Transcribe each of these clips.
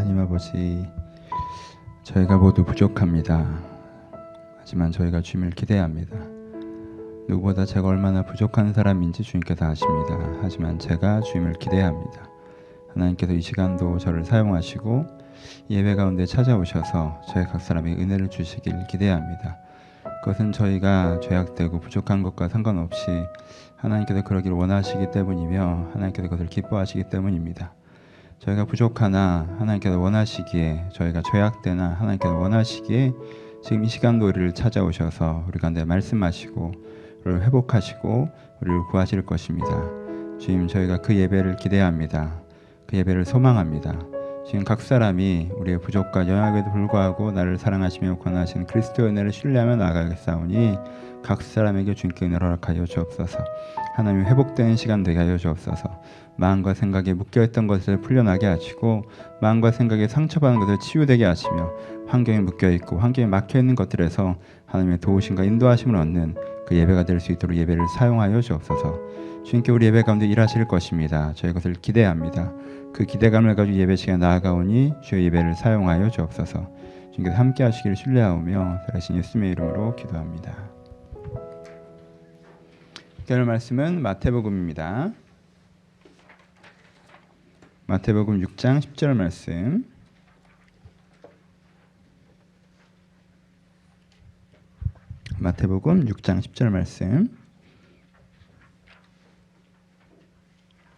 하나님 아버지, 저희가 모두 부족합니다. 하지만 저희가 주님을 기대합니다. 누구보다 제가 얼마나 부족한 사람인지 주님께서 아십니다. 하지만 제가 주님을 기대합니다. 하나님께서 이 시간도 저를 사용하시고 예배 가운데 찾아오셔서 저희 각 사람에게 은혜를 주시길 기대합니다. 그것은 저희가 죄악되고 부족한 것과 상관없이 하나님께서 그러기를 원하시기 때문이며 하나님께서 그것을 기뻐하시기 때문입니다. 저희가 부족하나 하나님께서 원하시기에, 저희가 죄악되나 하나님께서 원하시기에 지금 이 시간도 우리를 찾아오셔서 우리 가운데 말씀하시고 우리를 회복하시고 우리를 구하실 것입니다. 주님, 저희가 그 예배를 기대합니다. 그 예배를 소망합니다. 지금 각 사람이 우리의 부족과 연약에도 불구하고 나를 사랑하시며 권하신 그리스도의 은혜를 신뢰하며 나아가겠사오니 각 사람에게 주님께 은혜를 허락하여 주옵소서. 하나님, 회복되는 시간 되게 하여 주옵소서. 마음과 생각에 묶여있던 것을 풀려나게 하시고 마음과 생각에 상처받은 것을 치유되게 하시며 환경에 묶여있고 환경에 막혀있는 것들에서 하나님의 도우심과 인도하심을 얻는 그 예배가 될 수 있도록 예배를 사용하여 주옵소서. 주님께 우리 예배 가운데 일하실 것입니다. 저희 것을 기대합니다. 그 기대감을 가지고 예배 시간에 나아가오니 주의 예배를 사용하여 주옵소서. 주님께서 함께 하시기를 신뢰하오며 살아계신 예수님의 이름으로 기도합니다. 오늘 말씀은 마태복음입니다. 마태복음 6장 10절 말씀. 마태복음 6장 10절 말씀.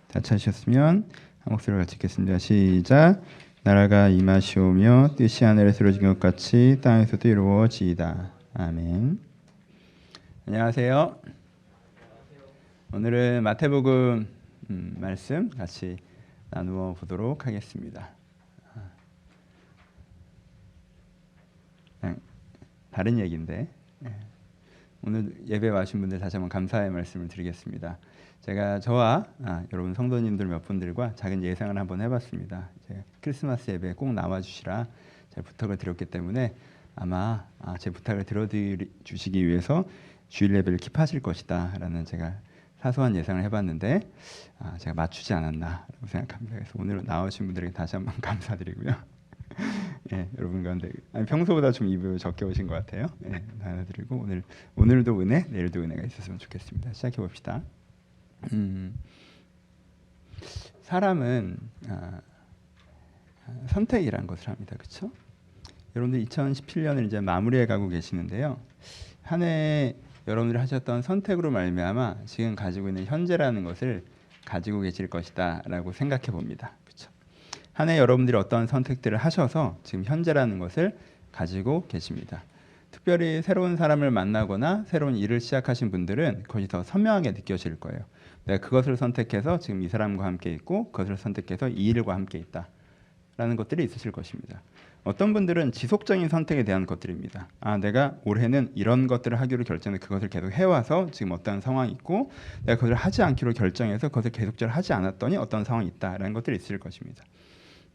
다 찾으셨으면 한 목소리로 같이 읽겠습니다. 시작. 나라가 임하시오며 뜻이 하늘에서 이루어진 것 같이 땅에서도 이루어지이다. 아멘. 안녕하세요. 오늘은 마태복음 말씀 같이 나누어 보도록 하겠습니다. 다른 얘기인데 오늘 예배 와신 분들 다시 한번 감사의 말씀을 드리겠습니다. 제가 저와 여러분 성도님들 몇 분들과 작은 예상을 한번 해봤습니다. 이제 크리스마스 예배에 꼭 나와주시라 제가 부탁을 드렸기 때문에 아마 제 부탁을 들어주시기 위해서 주일 예배를 킵하실 것이다 라는 제가 사소한 예상을 해봤는데 제가 맞추지 않았나라고 생각합니다. 그래서 오늘 나오신 분들에게 다시 한번 감사드리고요. 예, 여러분 가운데 평소보다 좀 입을 적게 오신 것 같아요. 예, 나눠드리고 오늘도 은혜, 내일도 은혜가 있었으면 좋겠습니다. 시작해 봅시다. 사람은 선택이라는 것을 합니다. 그렇죠? 여러분들 2017년을 이제 마무리해 가고 계시는데요. 한 해 여러분들이 하셨던 선택으로 말미암아 지금 가지고 있는 현재라는 것을 가지고 계실 것이다라고 생각해 봅니다. 그렇죠? 한 해 여러분들이 어떤 선택들을 하셔서 지금 현재라는 것을 가지고 계십니다. 특별히 새로운 사람을 만나거나 새로운 일을 시작하신 분들은 그것이 더 선명하게 느껴질 거예요. 내가 그것을 선택해서 지금 이 사람과 함께 있고 그것을 선택해서 이 일과 함께 있다라는 것들이 있으실 것입니다. 어떤 분들은 지속적인 선택에 대한 것들입니다. 내가 올해는 이런 것들을 하기로 결정해서 그것을 계속 해와서 지금 어떤 상황이 있고 내가 그것을 하지 않기로 결정해서 그것을 계속적으로 하지 않았더니 어떤 상황이 있다라는 것들이 있을 것입니다.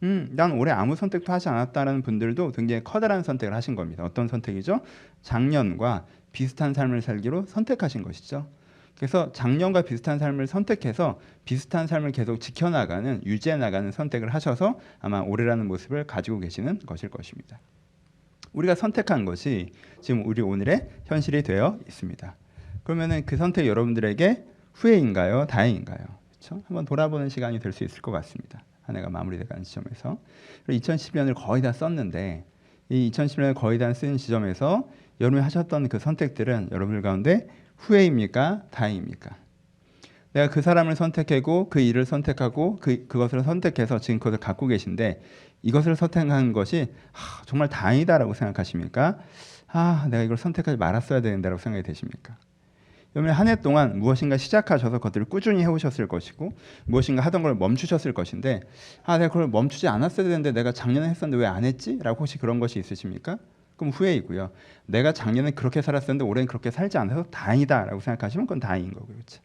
난 올해 아무 선택도 하지 않았다는 분들도 굉장히 커다란 선택을 하신 겁니다. 어떤 선택이죠? 작년과 비슷한 삶을 살기로 선택하신 것이죠. 그래서 작년과 비슷한 삶을 선택해서 비슷한 삶을 계속 지켜나가는, 유지해 나가는 선택을 하셔서 아마 올해라는 모습을 가지고 계시는 것일 것입니다. 우리가 선택한 것이 지금 우리 오늘의 현실이 되어 있습니다. 그러면은 그 선택이 여러분들에게 후회인가요? 다행인가요? 그렇죠? 한번 돌아보는 시간이 될 수 있을 것 같습니다. 한 해가 마무리돼가는 시점에서 2010년을 거의 다 썼는데 이 2010년을 거의 다 쓴 시점에서 여러분이 하셨던 그 선택들은 여러분들 가운데 후회입니까? 다행입니까? 내가 그 사람을 선택하고 그 일을 선택하고 그것을 선택해서 지금 그것을 갖고 계신데 이것을 선택한 것이 정말 다행이다라고 생각하십니까? 내가 이걸 선택하지 말았어야 되는데라고 생각이 되십니까? 여러분 한 해 동안 무엇인가 시작하셔서 그것들을 꾸준히 해오셨을 것이고 무엇인가 하던 걸 멈추셨을 것인데 내가 그걸 멈추지 않았어야 되는데 내가 작년에 했었는데 왜 안 했지? 라고 혹시 그런 것이 있으십니까? 그럼 후회이고요. 내가 작년에 그렇게 살았었는데 올해는 그렇게 살지 않아서 다행이다라고 생각하시면 그건 다행인 거고요. 그렇죠?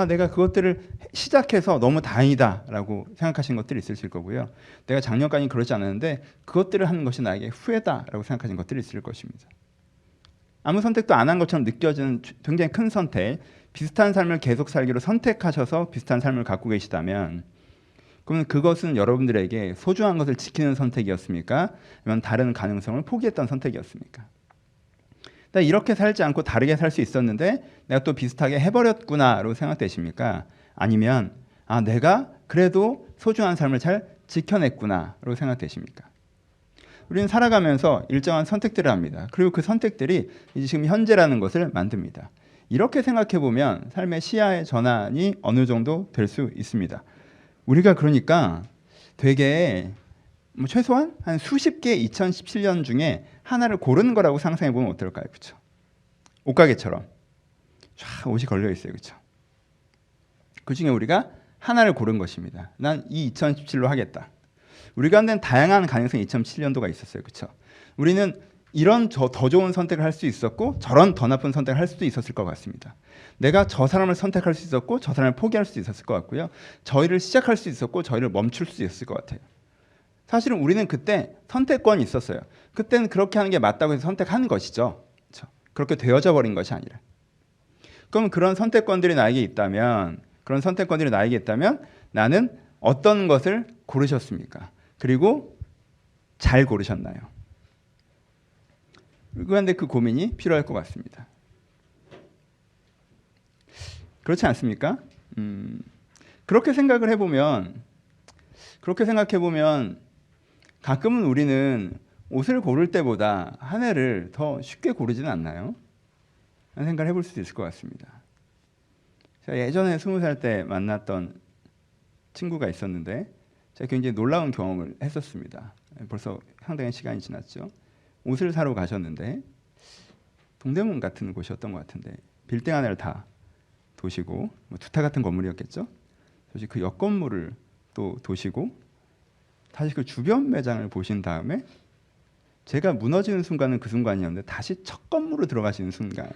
내가 그것들을 시작해서 너무 다행이다라고 생각하시는 것들이 있으실 거고요. 내가 작년까지 그러지 않았는데 그것들을 하는 것이 나에게 후회다라고 생각하시는 것들이 있을 것입니다. 아무 선택도 안 한 것처럼 느껴지는 굉장히 큰 선택, 비슷한 삶을 계속 살기로 선택하셔서 비슷한 삶을 갖고 계시다면 그러면 그것은 여러분들에게 소중한 것을 지키는 선택이었습니까? 아니면 다른 가능성을 포기했던 선택이었습니까? 나 이렇게 살지 않고 다르게 살 수 있었는데 내가 또 비슷하게 해버렸구나로 생각되십니까? 아니면 내가 그래도 소중한 삶을 잘 지켜냈구나로 생각되십니까? 우리는 살아가면서 일정한 선택들을 합니다. 그리고 그 선택들이 이제 지금 현재라는 것을 만듭니다. 이렇게 생각해 보면 삶의 시야의 전환이 어느 정도 될 수 있습니다. 우리가 그러니까 되게 최소한 한 수십 개 2017년 중에 하나를 고르는 거라고 상상해 보면 어떨까요? 그렇죠? 옷가게처럼 쫙 옷이 걸려 있어요. 그렇죠? 그 중에 우리가 하나를 고른 것입니다. 난 이 2017로 하겠다. 우리 가운데는 다양한 가능성이 2007년도가 있었어요. 그렇죠? 우리는 이런 더 좋은 선택을 할 수 있었고 저런 더 나쁜 선택을 할 수도 있었을 것 같습니다. 내가 저 사람을 선택할 수 있었고 저 사람을 포기할 수 있었을 것 같고요. 저희를 시작할 수 있었고 저희를 멈출 수 있었을 것 같아요. 사실은 우리는 그때 선택권이 있었어요. 그때는 그렇게 하는 게 맞다고 해서 선택하는 것이죠. 그렇죠? 그렇게 되어져 버린 것이 아니라. 그럼 그런 선택권들이 나에게 있다면 나는 어떤 것을 고르셨습니까? 그리고 잘 고르셨나요? 그런데 그 고민이 필요할 것 같습니다. 그렇지 않습니까? 그렇게 생각해 보면 가끔은 우리는 옷을 고를 때보다 한 해를 더 쉽게 고르지는 않나요? 라는 생각을 해볼 수도 있을 것 같습니다. 제가 예전에 20살 때 만났던 친구가 있었는데 제가 굉장히 놀라운 경험을 했었습니다. 벌써 상당히 시간이 지났죠. 옷을 사러 가셨는데 동대문 같은 곳이었던 것 같은데 빌딩 하나를 다 도시고 주택 같은 건물이었겠죠. 도시 그 옆 건물을 또 도시고 다시 그 주변 매장을 보신 다음에 제가 무너지는 순간은 그 순간이었는데 다시 첫 건물로 들어가시는 순간,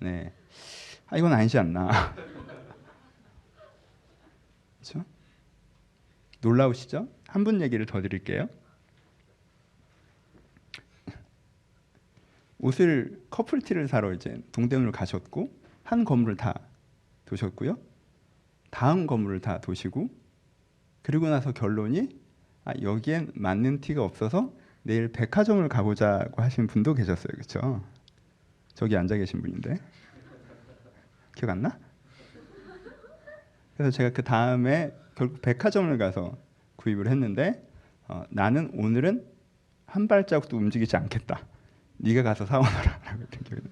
네, 이건 아니지 않나. 그렇죠? 놀라우시죠? 한 분 얘기를 더 드릴게요. 옷을 커플티를 사러 이제 동대문을 가셨고 한 건물을 다 도셨고요. 다음 건물을 다 도시고 그리고 나서 결론이 여기엔 맞는 티가 없어서 내일 백화점을 가보자고 하신 분도 계셨어요. 그렇죠? 저기 앉아 계신 분인데 기억 안 나? 그래서 제가 그 다음에 결국 백화점을 가서 구입을 했는데 나는 오늘은 한 발자국도 움직이지 않겠다. 네가 가서 사오너라 라고 했던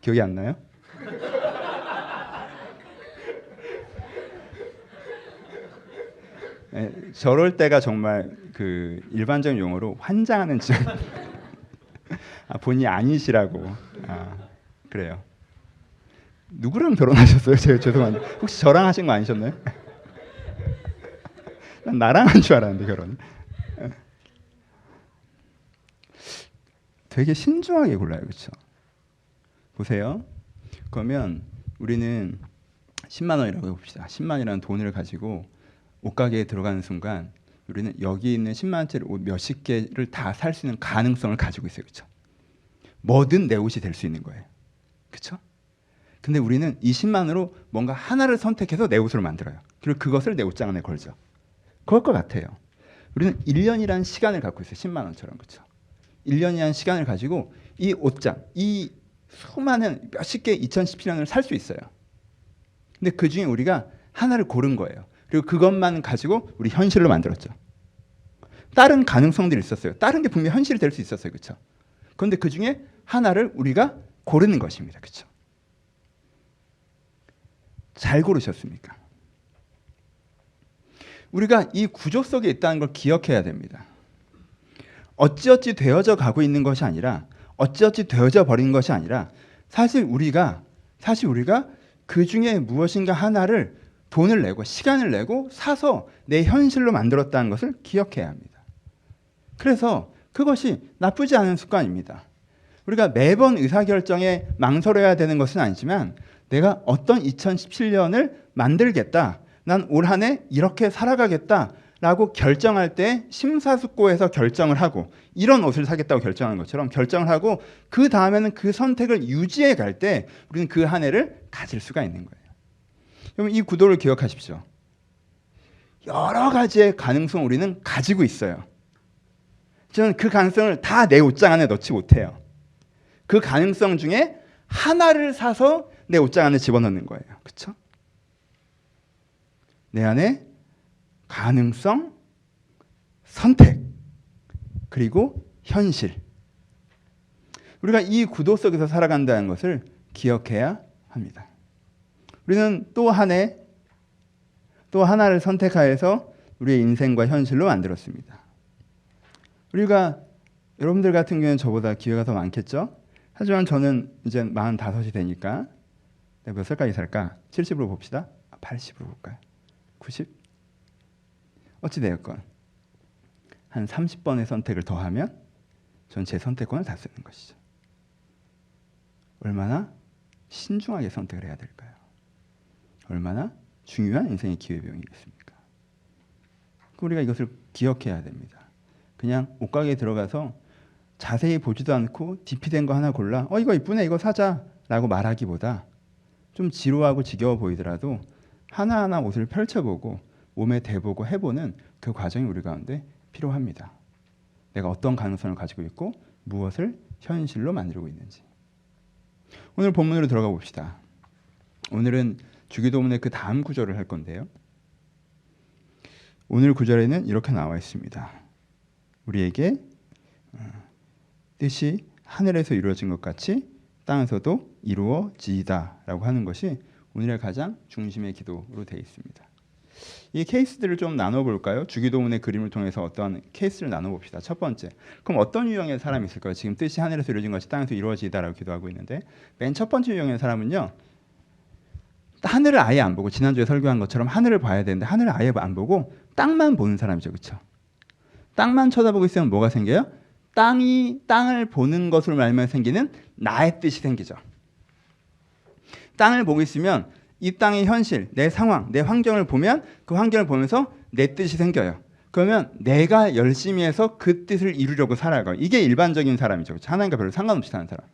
기억이 안 나요? 네, 저럴 때가 정말 그 일반적인 용어로 환장하는 증. 본인이 아니시라고. 그래요. 누구랑 결혼하셨어요? 제가 죄송한데 혹시 저랑 하신 거 아니셨나요? 난 나랑 한 줄 알았는데 결혼. 되게 신중하게 골라요, 그렇죠? 보세요. 그러면 우리는 10만 원이라고 해봅시다. 10만이라는 돈을 가지고 옷가게에 들어가는 순간 우리는 여기 있는 10만 원짜리 옷 몇십 개를 다 살 수 있는 가능성을 가지고 있어요, 그렇죠? 뭐든 내 옷이 될 수 있는 거예요, 그렇죠? 근데 우리는 이 10만으로 뭔가 하나를 선택해서 내 옷으로 만들어요. 그리고 그것을 내 옷장 안에 걸죠. 그럴 것 같아요. 우리는 1년이라는 시간을 갖고 있어요. 10만 원처럼, 그렇죠? 1년이라는 시간을 가지고 이 옷장, 이 수많은 몇십 개 2017년을 살 수 있어요. 근데 그 중에 우리가 하나를 고른 거예요. 그리고 그것만 가지고 우리 현실로 만들었죠. 다른 가능성들이 있었어요. 다른 게 분명히 현실이 될 수 있었어요. 그렇죠? 그런데 그 중에 하나를 우리가 고르는 것입니다. 그렇죠? 잘 고르셨습니까? 우리가 이 구조 속에 있다는 걸 기억해야 됩니다. 어찌어찌 되어져 가고 있는 것이 아니라 어찌어찌 되어져 버린 것이 아니라 사실 우리가 그 중에 무엇인가 하나를 돈을 내고 시간을 내고 사서 내 현실로 만들었다는 것을 기억해야 합니다. 그래서 그것이 나쁘지 않은 습관입니다. 우리가 매번 의사결정에 망설여야 되는 것은 아니지만 내가 어떤 2017년을 만들겠다. 난 올 한 해 이렇게 살아가겠다. 라고 결정할 때 심사숙고해서 결정을 하고 이런 옷을 사겠다고 결정하는 것처럼 결정을 하고 그 다음에는 그 선택을 유지해 갈 때 우리는 그 한 해를 가질 수가 있는 거예요. 그럼 이 구도를 기억하십시오. 여러 가지의 가능성을 우리는 가지고 있어요. 저는 그 가능성을 다 내 옷장 안에 넣지 못해요. 그 가능성 중에 하나를 사서 내 옷장 안에 집어넣는 거예요. 그렇죠? 내 안에 가능성, 선택, 그리고 현실. 우리가 이 구도 속에서 살아간다는 것을 기억해야 합니다. 우리는 또 하나를 선택하여서 우리의 인생과 현실로 만들었습니다. 우리가 여러분들 같은 경우는 저보다 기회가 더 많겠죠? 하지만 저는 이제 45이 되니까 내가 몇 살까지 살까? 70으로 봅시다. 80으로 볼까요? 90? 어찌되었건 한 30번의 선택을 더하면 전 제 선택권을 다 쓰는 것이죠. 얼마나 신중하게 선택을 해야 될까요? 얼마나 중요한 인생의 기회비용이겠습니까? 우리가 이것을 기억해야 됩니다. 그냥 옷가게에 들어가서 자세히 보지도 않고 DP된 거 하나 골라 이거 이쁘네 이거 사자 라고 말하기보다 좀 지루하고 지겨워 보이더라도 하나하나 옷을 펼쳐보고 몸에 대보고 해보는 그 과정이 우리 가운데 필요합니다. 내가 어떤 가능성을 가지고 있고 무엇을 현실로 만들고 있는지. 오늘 본문으로 들어가 봅시다. 오늘은 주기도문의 그 다음 구절을 할 건데요. 오늘 구절에는 이렇게 나와 있습니다. 우리에게 뜻이 하늘에서 이루어진 것 같이 땅에서도 이루어지이다 라고 하는 것이 오늘의 가장 중심의 기도로 되어 있습니다. 이 케이스들을 좀 나눠볼까요? 주기도문의 그림을 통해서 어떠한 케이스를 나눠봅시다. 첫 번째, 그럼 어떤 유형의 사람이 있을까요? 지금 뜻이 하늘에서 이루어진 것이 땅에서 이루어지이다라고 기도하고 있는데 맨 첫 번째 유형의 사람은요, 하늘을 아예 안 보고 지난주에 설교한 것처럼 하늘을 봐야 되는데 하늘을 아예 안 보고 땅만 보는 사람이죠. 그렇죠? 땅만 쳐다보고 있으면 뭐가 생겨요? 땅을 보는 것으로 말하면 생기는 나의 뜻이 생기죠. 땅을 보고 있으면 이 땅의 현실, 내 상황, 내 환경을 보면 그 환경을 보면서 내 뜻이 생겨요. 그러면 내가 열심히 해서 그 뜻을 이루려고 살아가요. 이게 일반적인 사람이죠. 그렇죠? 하나님과 별로 상관없이 사는 사람.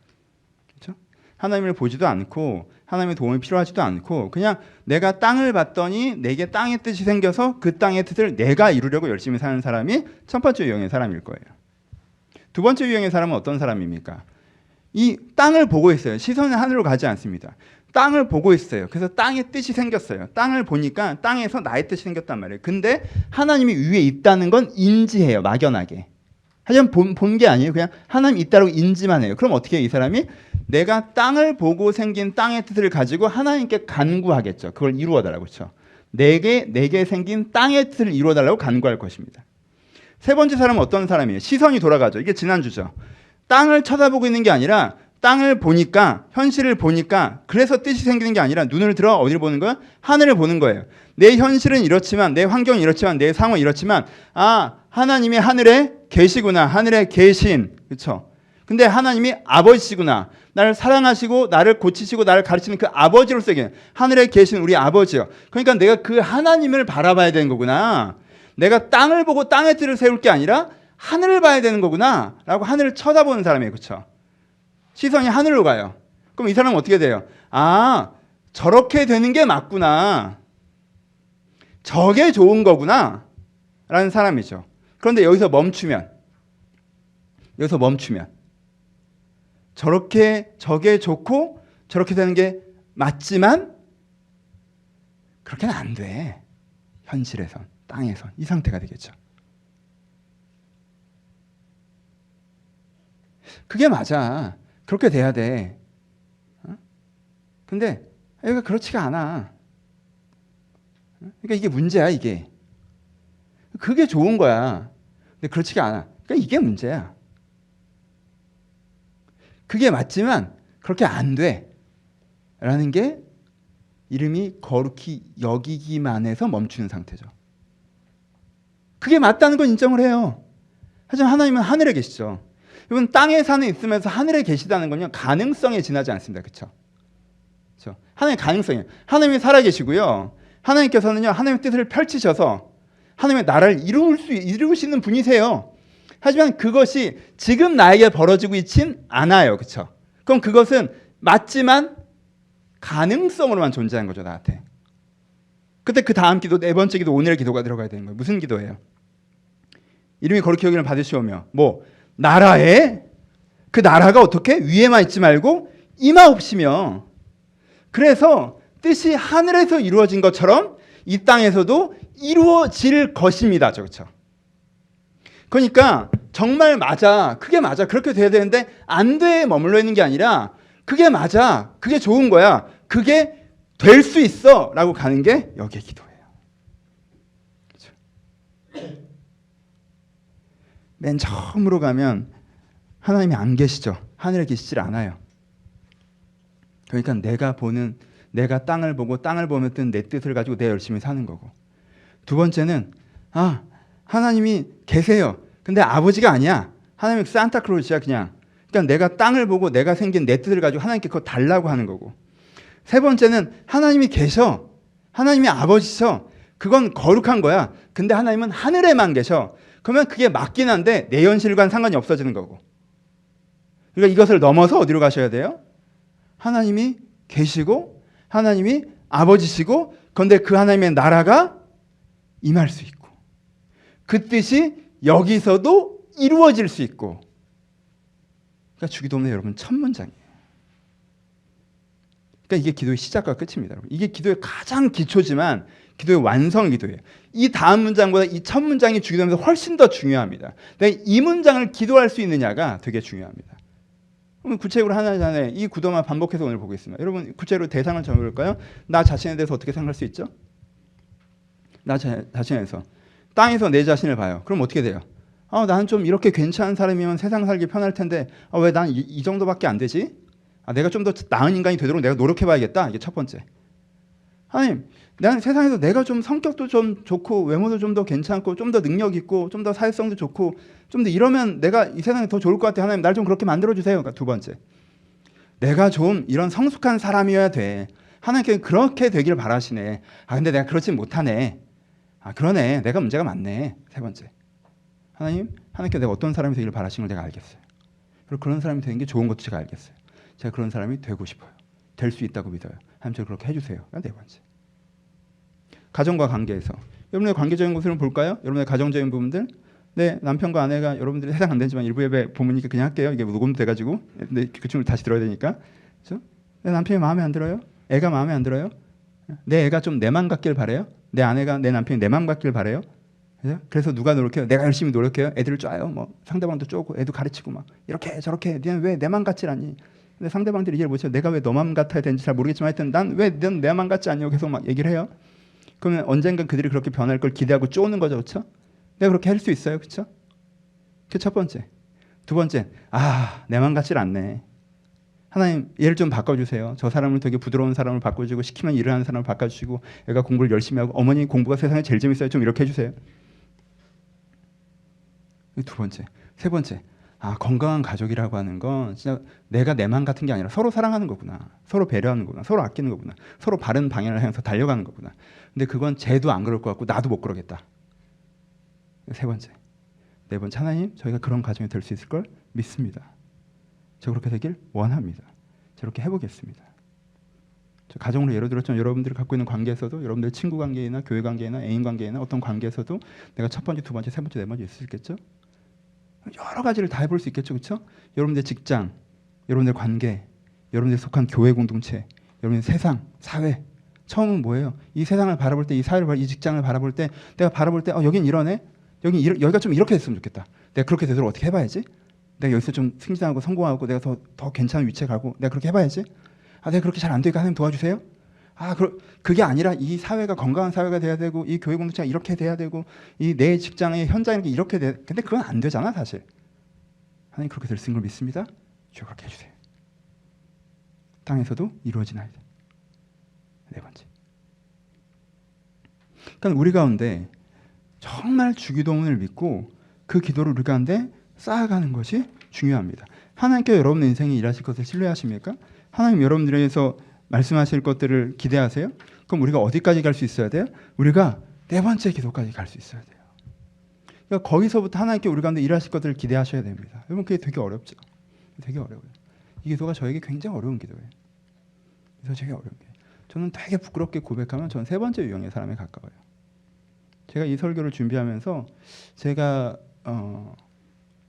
그렇죠? 하나님을 보지도 않고 하나님의 도움이 필요하지도 않고 그냥 내가 땅을 봤더니 내게 땅의 뜻이 생겨서 그 땅의 뜻을 내가 이루려고 열심히 사는 사람이 첫 번째 유형의 사람일 거예요. 두 번째 유형의 사람은 어떤 사람입니까? 이 땅을 보고 있어요. 시선은 하늘로 가지 않습니다. 땅을 보고 있어요. 그래서 땅의 뜻이 생겼어요. 땅을 보니까 땅에서 나의 뜻이 생겼단 말이에요. 근데 하나님이 위에 있다는 건 인지해요. 막연하게. 하지만 본 게 아니에요. 그냥 하나님 있다고 인지만 해요. 그럼 어떻게 해요? 이 사람이 내가 땅을 보고 생긴 땅의 뜻을 가지고 하나님께 간구하겠죠. 그걸 이루어달라고. 그렇죠? 내게 생긴 땅의 뜻을 이루어달라고 간구할 것입니다. 세 번째 사람은 어떤 사람이에요? 시선이 돌아가죠. 이게 지난주죠. 땅을 쳐다보고 있는 게 아니라 땅을 보니까, 현실을 보니까, 그래서 뜻이 생기는 게 아니라 눈을 들어 어디를 보는 거야? 하늘을 보는 거예요. 내 현실은 이렇지만, 내 환경은 이렇지만, 내 상황은 이렇지만, 하나님이 하늘에 계시구나. 하늘에 계신. 그렇죠? 근데 하나님이 아버지시구나. 나를 사랑하시고 나를 고치시고 나를 가르치는 그 아버지로서 하늘에 계신 우리 아버지요. 그러니까 내가 그 하나님을 바라봐야 되는 거구나. 내가 땅을 보고 땅의 뜻을 세울 게 아니라 하늘을 봐야 되는 거구나 라고 하늘을 쳐다보는 사람이에요. 그렇죠? 시선이 하늘로 가요. 그럼 이 사람은 어떻게 돼요? 저렇게 되는 게 맞구나. 저게 좋은 거구나 라는 사람이죠. 그런데 여기서 멈추면 저게 좋고 저렇게 되는 게 맞지만 그렇게는 안 돼. 현실에선, 땅에선 이 상태가 되겠죠. 그게 맞아. 그렇게 돼야 돼. 근데 얘가 그렇지가 않아. 그러니까 이게 문제야, 이게. 그게 좋은 거야. 근데 그렇지가 않아. 그러니까 이게 문제야. 그게 맞지만 그렇게 안 돼. 라는 게 이름이 거룩히 여기기만 해서 멈추는 상태죠. 그게 맞다는 건 인정을 해요. 하지만 하나님은 하늘에 계시죠. 여러분, 땅에 산에 있으면서 하늘에 계시다는 건요, 가능성에 지나지 않습니다. 그렇죠? 그렇죠? 하나님의 가능성이에요. 하나님이 살아계시고요. 하나님께서는요, 하나님의 뜻을 펼치셔서 하나님의 나라를 이루시는 분이세요. 하지만 그것이 지금 나에게 벌어지고 있진 않아요. 그렇죠? 그럼 그것은 맞지만 가능성으로만 존재한 거죠, 나한테. 그때 그 다음 기도, 네 번째 기도, 오늘의 기도가 들어가야 되는 거예요. 무슨 기도예요? 이름이 거룩히 여김을 받으시오며 뭐 나라에 그 나라가 어떻게 위에만 있지 말고 임하옵시며 그래서 뜻이 하늘에서 이루어진 것처럼 이 땅에서도 이루어질 것입니다. 그렇죠? 그러니까 정말 맞아, 그게 맞아, 그렇게 돼야 되는데 안 돼에 머물러 있는 게 아니라 그게 맞아, 그게 좋은 거야, 그게 될 수 있어 라고 가는 게 여기의 기도예요. 그렇죠? 맨 처음으로 가면 하나님이 안 계시죠. 하늘에 계시질 않아요. 그러니까 내가 땅을 보고 땅을 보면 뜬 내 뜻을 가지고 내가 열심히 사는 거고, 두 번째는 하나님이 계세요. 근데 아버지가 아니야. 하나님은 산타클로스야 그냥. 그러니까 내가 땅을 보고 내가 생긴 내 뜻을 가지고 하나님께 그거 달라고 하는 거고, 세 번째는 하나님이 계셔. 하나님이 아버지셔. 그건 거룩한 거야. 근데 하나님은 하늘에만 계셔. 그러면 그게 맞긴 한데 내 현실과는 상관이 없어지는 거고. 그러니까 이것을 넘어서 어디로 가셔야 돼요? 하나님이 계시고 하나님이 아버지시고, 그런데 그 하나님의 나라가 임할 수 있고 그 뜻이 여기서도 이루어질 수 있고. 그러니까 주기도문은 여러분 첫 문장이에요. 그러니까 이게 기도의 시작과 끝입니다. 이게 기도의 가장 기초지만 기도의 완성 기도예요. 이 다음 문장보다 이 첫 문장이 주기도문에서 훨씬 더 중요합니다. 근데 이 문장을 기도할 수 있느냐가 되게 중요합니다. 그럼 구체적으로 하나잖아요. 이 구도만 반복해서 오늘 보겠습니다. 여러분 구체적으로 대상을 정해볼까요? 나 자신에 대해서 어떻게 생각할 수 있죠? 나 자신에 대해서 땅에서 내 자신을 봐요. 그럼 어떻게 돼요? 나는 좀 이렇게 괜찮은 사람이면 세상 살기 편할 텐데 왜 난 이 정도밖에 안 되지? 내가 좀 더 나은 인간이 되도록 내가 노력해봐야겠다. 이게 첫 번째. 하나님, 나는 세상에서 내가 좀 성격도 좀 좋고 외모도 좀 더 괜찮고 좀 더 능력 있고 좀 더 사회성도 좋고 좀 더 이러면 내가 이 세상에 더 좋을 것 같아. 하나님, 날 좀 그렇게 만들어주세요. 그러니까 두 번째, 내가 좀 이런 성숙한 사람이어야 돼. 하나님께 그렇게 되길 바라시네. 근데 내가 그렇지 못하네. 그러네. 내가 문제가 많네. 세 번째, 하나님께 내가 어떤 사람이 되길 바라시는 걸 내가 알겠어요. 그리고 그런 사람이 되는 게 좋은 것도 제가 알겠어요. 제가 그런 사람이 되고 싶어요. 될 수 있다고 믿어요. 하나님, 저 그렇게 해주세요. 네 번째, 가정과 관계에서 여러분의 관계적인 것을 볼까요? 여러분의 가정적인 부분들, 내 남편과 아내가 여러분들이 해당 안 되지만 일부 예배 보니까 그냥 할게요. 이게 녹음도 돼가지고 근데 그 춤을 다시 들어야 되니까. 그렇죠? 내 남편이 마음에 안 들어요? 애가 마음에 안 들어요? 내 애가 좀 내 맘 같길 바래요? 내 아내가 내 남편이 내 맘 같길 바래요? 그래서 누가 노력해요? 내가 열심히 노력해요. 애들을 쪄요. 뭐 상대방도 쪼고 애도 가르치고 막 이렇게 저렇게. 니는 왜 내 맘 같질 않니? 근데 상대방들이 이해를 못해요. 내가 왜 너 맘 같아야 되는지 잘 모르겠지만 하여튼 난 왜 넌 내 맘 같지 않냐고 계속 막 얘기를 해요. 그러면 언젠간 그들이 그렇게 변할 걸 기대하고 쪼는 거죠. 그렇죠? 내가 그렇게 할 수 있어요. 그렇죠? 그게 첫 번째. 두 번째, 내 맘 같질 않네. 하나님, 얘를 좀 바꿔주세요. 저 사람을 되게 부드러운 사람을 바꿔주고 시키면 일을 하는 사람을 바꿔주시고 애가 공부를 열심히 하고 어머니 공부가 세상에 제일 재밌어요. 좀 이렇게 해주세요. 두 번째. 세 번째, 건강한 가족이라고 하는 건 진짜 내가 내 맘 같은 게 아니라 서로 사랑하는 거구나. 서로 배려하는 거구나. 서로 아끼는 거구나. 서로 바른 방향을 향해서 달려가는 거구나. 근데 그건 쟤도 안 그럴 것 같고 나도 못 그러겠다. 세 번째. 네 번째, 하나님, 저희가 그런 가정이 될 수 있을 걸 믿습니다. 저 그렇게 되길 원합니다. 저렇게 해보겠습니다. 저 가정으로 예를 들었죠. 여러분들이 갖고 있는 관계에서도, 여러분들 친구 관계나 교회 관계나 애인 관계나 어떤 관계에서도 내가 첫 번째, 두 번째, 세 번째, 네 번째 있을 수 있겠죠. 여러 가지를 다 해볼 수 있겠죠. 그렇죠? 여러분들 직장, 여러분들 관계, 여러분들 속한 교회 공동체, 여러분들 세상, 사회. 처음은 뭐예요? 이 세상을 바라볼 때, 이 사회를 이 직장을 바라볼 때, 내가 바라볼 때 여긴 이러네. 여기가 좀 이렇게 됐으면 좋겠다. 내가 그렇게 되도록 어떻게 해봐야지? 내가 여기서 좀 승진하고 성공하고 내가 더 괜찮은 위치에 가고 내가 그렇게 해봐야지? 내가 그렇게 잘 안 되니까 하나님 도와주세요? 그게 아니라 이 사회가 건강한 사회가 돼야 되고 이 교회 공동체가 이렇게 돼야 되고 이 내 직장의 현장이 이렇게 돼. 근데 그건 안 되잖아 사실. 하나님 그렇게 될 수 있는 걸 믿습니다. 주여 그렇게 해주세요. 땅에서도 이루어지나이다. 네 번째. 그러니까 우리 가운데 정말 주기도문을 믿고 그 기도를 우리 가운데 쌓아가는 것이 중요합니다. 하나님께 여러분의 인생에 일하실 것을 신뢰하십니까? 하나님 여러분들에게서 말씀하실 것들을 기대하세요? 그럼 우리가 어디까지 갈 수 있어야 돼요? 우리가 네 번째 기도까지 갈 수 있어야 돼요. 그러니까 거기서부터 하나님께 우리 가운데 일하실 것들을 기대하셔야 됩니다. 여러분 그게 되게 어렵죠. 되게 어려워요. 이 기도가 저에게 굉장히 어려운 기도예요. 그래서 되게 어려운 게 저는 되게 부끄럽게 고백하면 저는 세 번째 유형의 사람에 가까워요. 제가 이 설교를 준비하면서 제가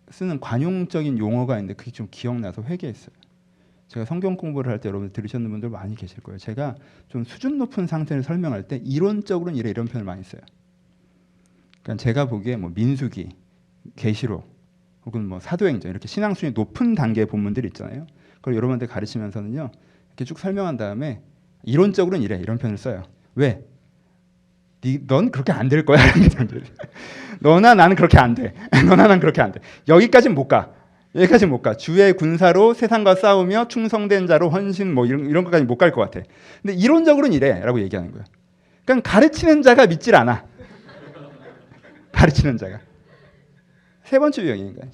쓰는 관용적인 용어가 있는데 그게 좀 기억나서 회개했어요. 제가 성경 공부를 할 때 여러분 들으셨는 분들 많이 계실 거예요. 제가 좀 수준 높은 상태를 설명할 때 이론적으로는 이런 표현을 많이 써요. 그러니까 제가 보기에 뭐 민수기, 계시록 혹은 뭐 사도행전 이렇게 신앙 수준이 높은 단계의 본문들이 있잖아요. 그걸 여러분한테 가르치면서는요. 이렇게 쭉 설명한 다음에 이론적으로는 이런 표현을 써요. 왜? 넌 그렇게 안 될 거야. 너나 나는 그렇게 안 돼. 너나 난 그렇게 안 돼. 여기까지는 못 가. 여기까지 못 가. 주의 군사로 세상과 싸우며 충성된 자로 헌신 뭐 이런 것까지 못 갈 것 같아. 근데 이론적으로는 이래라고 얘기하는 거예요. 그러니까 가르치는 자가 믿질 않아. 가르치는 자가. 세 번째 유형인 거예요.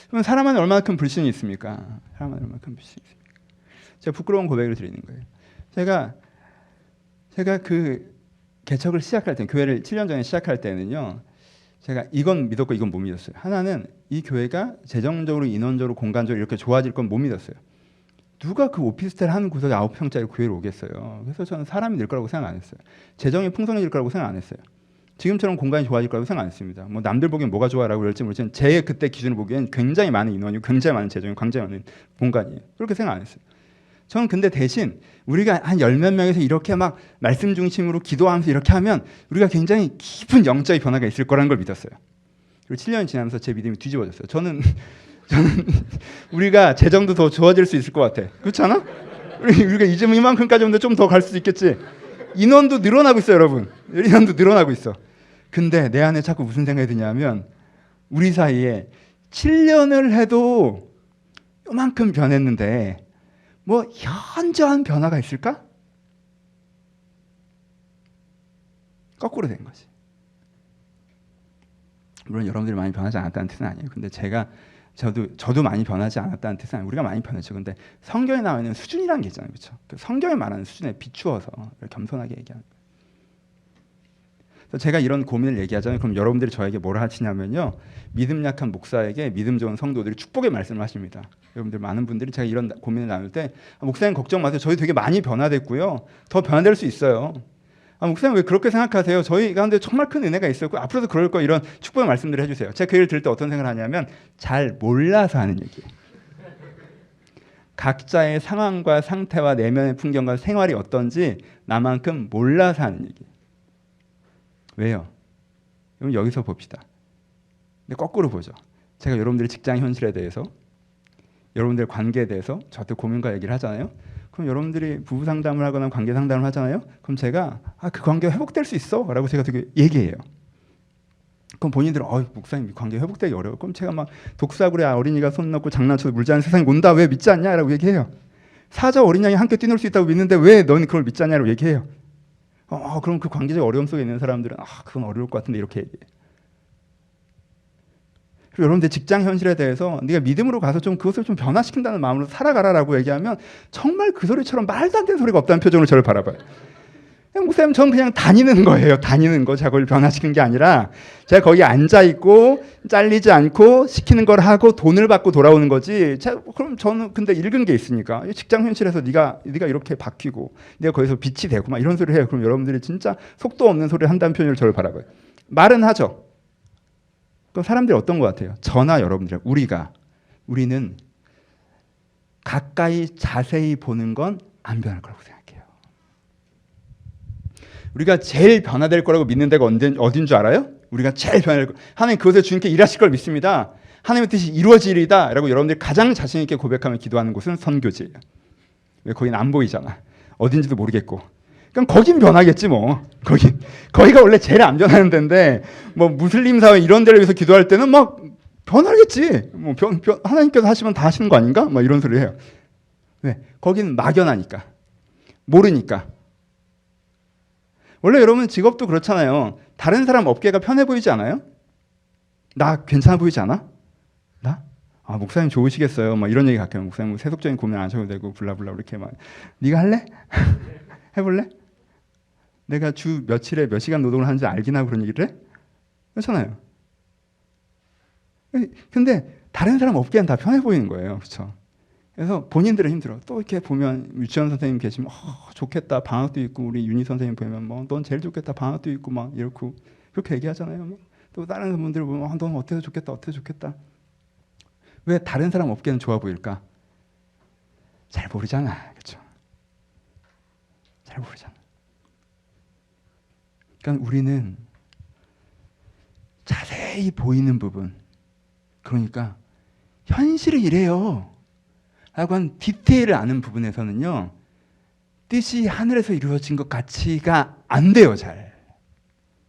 그럼 사람 안에 얼마나 큰 불신이 있습니까? 사람 안에 얼마나 큰 불신이 있습니까? 제가 부끄러운 고백을 드리는 거예요. 제가 그 개척을 시작할 때, 교회를 7년 전에 시작할 때는요. 제가 이건 믿었고 이건 못 믿었어요. 하나는 이 교회가 재정적으로, 인원적으로, 공간적으로 이렇게 좋아질 건 못 믿었어요. 누가 그 오피스텔 한 구석에 9평짜리 교회를 오겠어요. 그래서 저는 사람이 늘 거라고 생각 안 했어요. 재정이 풍성해질 거라고 생각 안 했어요. 지금처럼 공간이 좋아질 거라고 생각 안 했습니다. 뭐 남들 보기엔 뭐가 좋아라고 그럴지 모르지만 제 그때 기준을 보기엔 굉장히 많은 인원이고 굉장히 많은 재정이 굉장히 많은 공간이에요. 그렇게 생각 안 했어요. 저는 근데 대신 우리가 한 10몇 명에서 이렇게 막 말씀 중심으로 기도하면서 이렇게 하면 우리가 굉장히 깊은 영적인 변화가 있을 거라는 걸 믿었어요. 그리고 7년이 지나면서 제 믿음이 뒤집어졌어요. 저는 우리가 재정도 더 좋아질 수 있을 것 같아. 그렇지 않아? 우리가 이만큼까지 오는데 좀 더 갈 수도 있겠지. 인원도 늘어나고 있어요, 여러분. 인원도 늘어나고 있어. 근데 내 안에 자꾸 무슨 생각이 드냐면 우리 사이에 7년을 해도 요만큼 변했는데 뭐 현저한 변화가 있을까? 거꾸로 된 거지. 물론 여러분들이 많이 변하지 않았다는 뜻은 아니에요. 근데 저도 많이 변하지 않았다는 뜻은 아니에요. 우리가 많이 변했죠. 근데 성경에 나와 있는 수준이라는 게 있잖아요. 그렇죠? 그 성경에 말하는 수준에 비추어서 겸손하게 얘기하는 거예요. 그래서 제가 이런 고민을 얘기하잖아요. 그럼 여러분들이 저에게 뭐라 하시냐면요. 믿음 약한 목사에게 믿음 좋은 성도들이 축복의 말씀을 하십니다. 여러분들 많은 분들이 제가 이런 고민을 나눌 때 목사님 걱정 마세요. 저희 되게 많이 변화됐고요. 더 변화될 수 있어요. 목사님 왜 그렇게 생각하세요? 저희 가운데 정말 큰 은혜가 있었고 앞으로도 그럴 거 이런 축복의 말씀들을 해주세요. 제가 그 얘기를 들을 때 어떤 생각을 하냐면 잘 몰라서 하는 얘기예요. 각자의 상황과 상태와 내면의 풍경과 생활이 어떤지 나만큼 몰라서 하는 얘기예요. 왜요? 그럼 여기서 봅시다. 근데 거꾸로 보죠. 제가 여러분들의 직장 현실에 대해서 여러분들의 관계에 대해서 저한테 고민과 얘기를 하잖아요. 그럼 여러분들이 부부 상담을 하거나 관계 상담을 하잖아요. 그럼 제가 그 관계가 회복될 수 있어? 라고 제가 되게 얘기해요. 그럼 본인들은 목사님 관계 회복되기 어려워. 그럼 제가 막 독사구리 어린이가 손 넣고 장난쳐도 물지 않는 세상이 온다. 왜 믿지 않냐? 라고 얘기해요. 사자 어린 양이 함께 뛰놀 수 있다고 믿는데 왜 너는 그걸 믿지 않냐고 얘기해요. 그럼 그 관계적 어려움 속에 있는 사람들은 그건 어려울 것 같은데 이렇게 얘기해요. 그리고 여러분들 직장 현실에 대해서 네가 믿음으로 가서 좀 그것을 좀 변화시킨다는 마음으로 살아가라라고 얘기하면 정말 그 소리처럼 말도 안 되는 소리가 없다는 표정으로 저를 바라봐요. 목사님 전 그냥 다니는 거예요. 다니는 거. 제가 그걸 변화시키는 게 아니라 제가 거기 앉아있고 잘리지 않고 시키는 걸 하고 돈을 받고 돌아오는 거지. 그럼 저는 근데 읽은 게 있으니까 직장 현실에서 네가 이렇게 바뀌고 네가 거기서 빛이 되고 막 이런 소리를 해요. 그럼 여러분들이 진짜 속도 없는 소리를 한다는 표현으로 저를 바라봐요. 말은 하죠. 그럼 사람들이 어떤 것 같아요? 저나 여러분들 우리는 가까이 자세히 보는 건 안 변할 거라고 생각해요. 우리가 제일 변화될 거라고 믿는 데가 어딘 줄 알아요? 우리가 제일 변화될 거. 하나님 그것에 주님께 일하실 걸 믿습니다. 하나님의 뜻이 이루어지리다 라고 여러분들이 가장 자신 있게 고백하며 기도하는 곳은 선교지예요. 왜 거기는 안 보이잖아. 어딘지도 모르겠고. 그럼 거긴 변하겠지 뭐. 거기가 원래 제일 안 변하는 데인데 뭐 무슬림 사회 이런 데를 위해서 기도할 때는 막 변하겠지. 뭐 하나님께서 하시면 다 하시는 거 아닌가? 막 이런 소리를 해요. 왜? 거긴 막연하니까. 모르니까. 원래 여러분 직업도 그렇잖아요. 다른 사람 업계가 편해 보이지 않아요? 나 괜찮아 보이지 않아? 나? 목사님 좋으시겠어요. 막 이런 얘기 가끔 목사님 뭐 세속적인 고민 안 하셔도 되고 블라블라 이렇게 막 네가 할래? 해볼래? 내가 주 며칠에 몇 시간 노동을 하는지 알긴 하고 그런 얘기를 해? 그렇잖아요. 근데 다른 사람 업계는 다 편해 보이는 거예요. 그렇죠? 그래서 본인들은 힘들어. 또 이렇게 보면 유치원 선생님 계시면 좋겠다. 방학도 있고 우리 윤희 선생님 보면 뭐 넌 제일 좋겠다. 방학도 있고 막 이렇고 그렇게 얘기하잖아요. 뭐. 또 다른 분들 보면 넌 어때서 좋겠다. 어때서 좋겠다. 왜 다른 사람 없기에는 좋아 보일까? 잘 모르잖아. 그렇죠? 잘 모르잖아. 그러니까 우리는 자세히 보이는 부분, 그러니까 현실이 이래요 라고 한 디테일을 아는 부분에서는요, 뜻이 하늘에서 이루어진 것 같이가 안 돼요. 잘.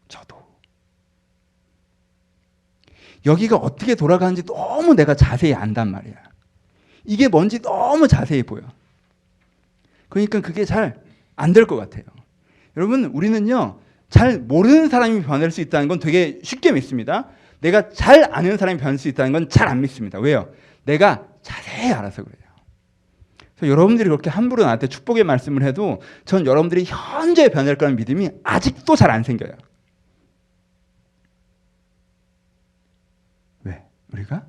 저도 여기가 어떻게 돌아가는지 너무 내가 자세히 안단 말이야. 이게 뭔지 너무 자세히 보여. 그러니까 그게 잘 안 될 것 같아요. 여러분, 우리는요, 잘 모르는 사람이 변할 수 있다는 건 되게 쉽게 믿습니다. 내가 잘 아는 사람이 변할 수 있다는 건 잘 안 믿습니다. 왜요? 내가 자세히 알아서 그래요. 그래서 여러분들이 그렇게 함부로 나한테 축복의 말씀을 해도 전 여러분들이 현재 변할 거라는 믿음이 아직도 잘 안 생겨요. 왜? 우리가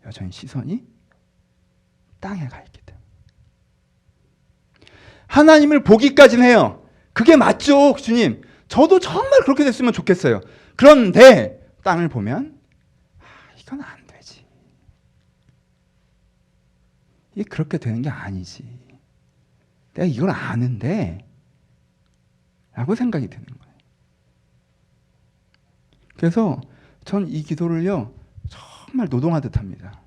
여전히 시선이 땅에 가 있기 때문에. 하나님을 보기까지는 해요. 그게 맞죠, 주님. 저도 정말 그렇게 됐으면 좋겠어요. 그런데 땅을 보면 이건 안 되지. 이게 그렇게 되는 게 아니지. 내가 이걸 아는데 라고 생각이 드는 거예요. 그래서 전 이 기도를요, 정말 노동하듯 합니다.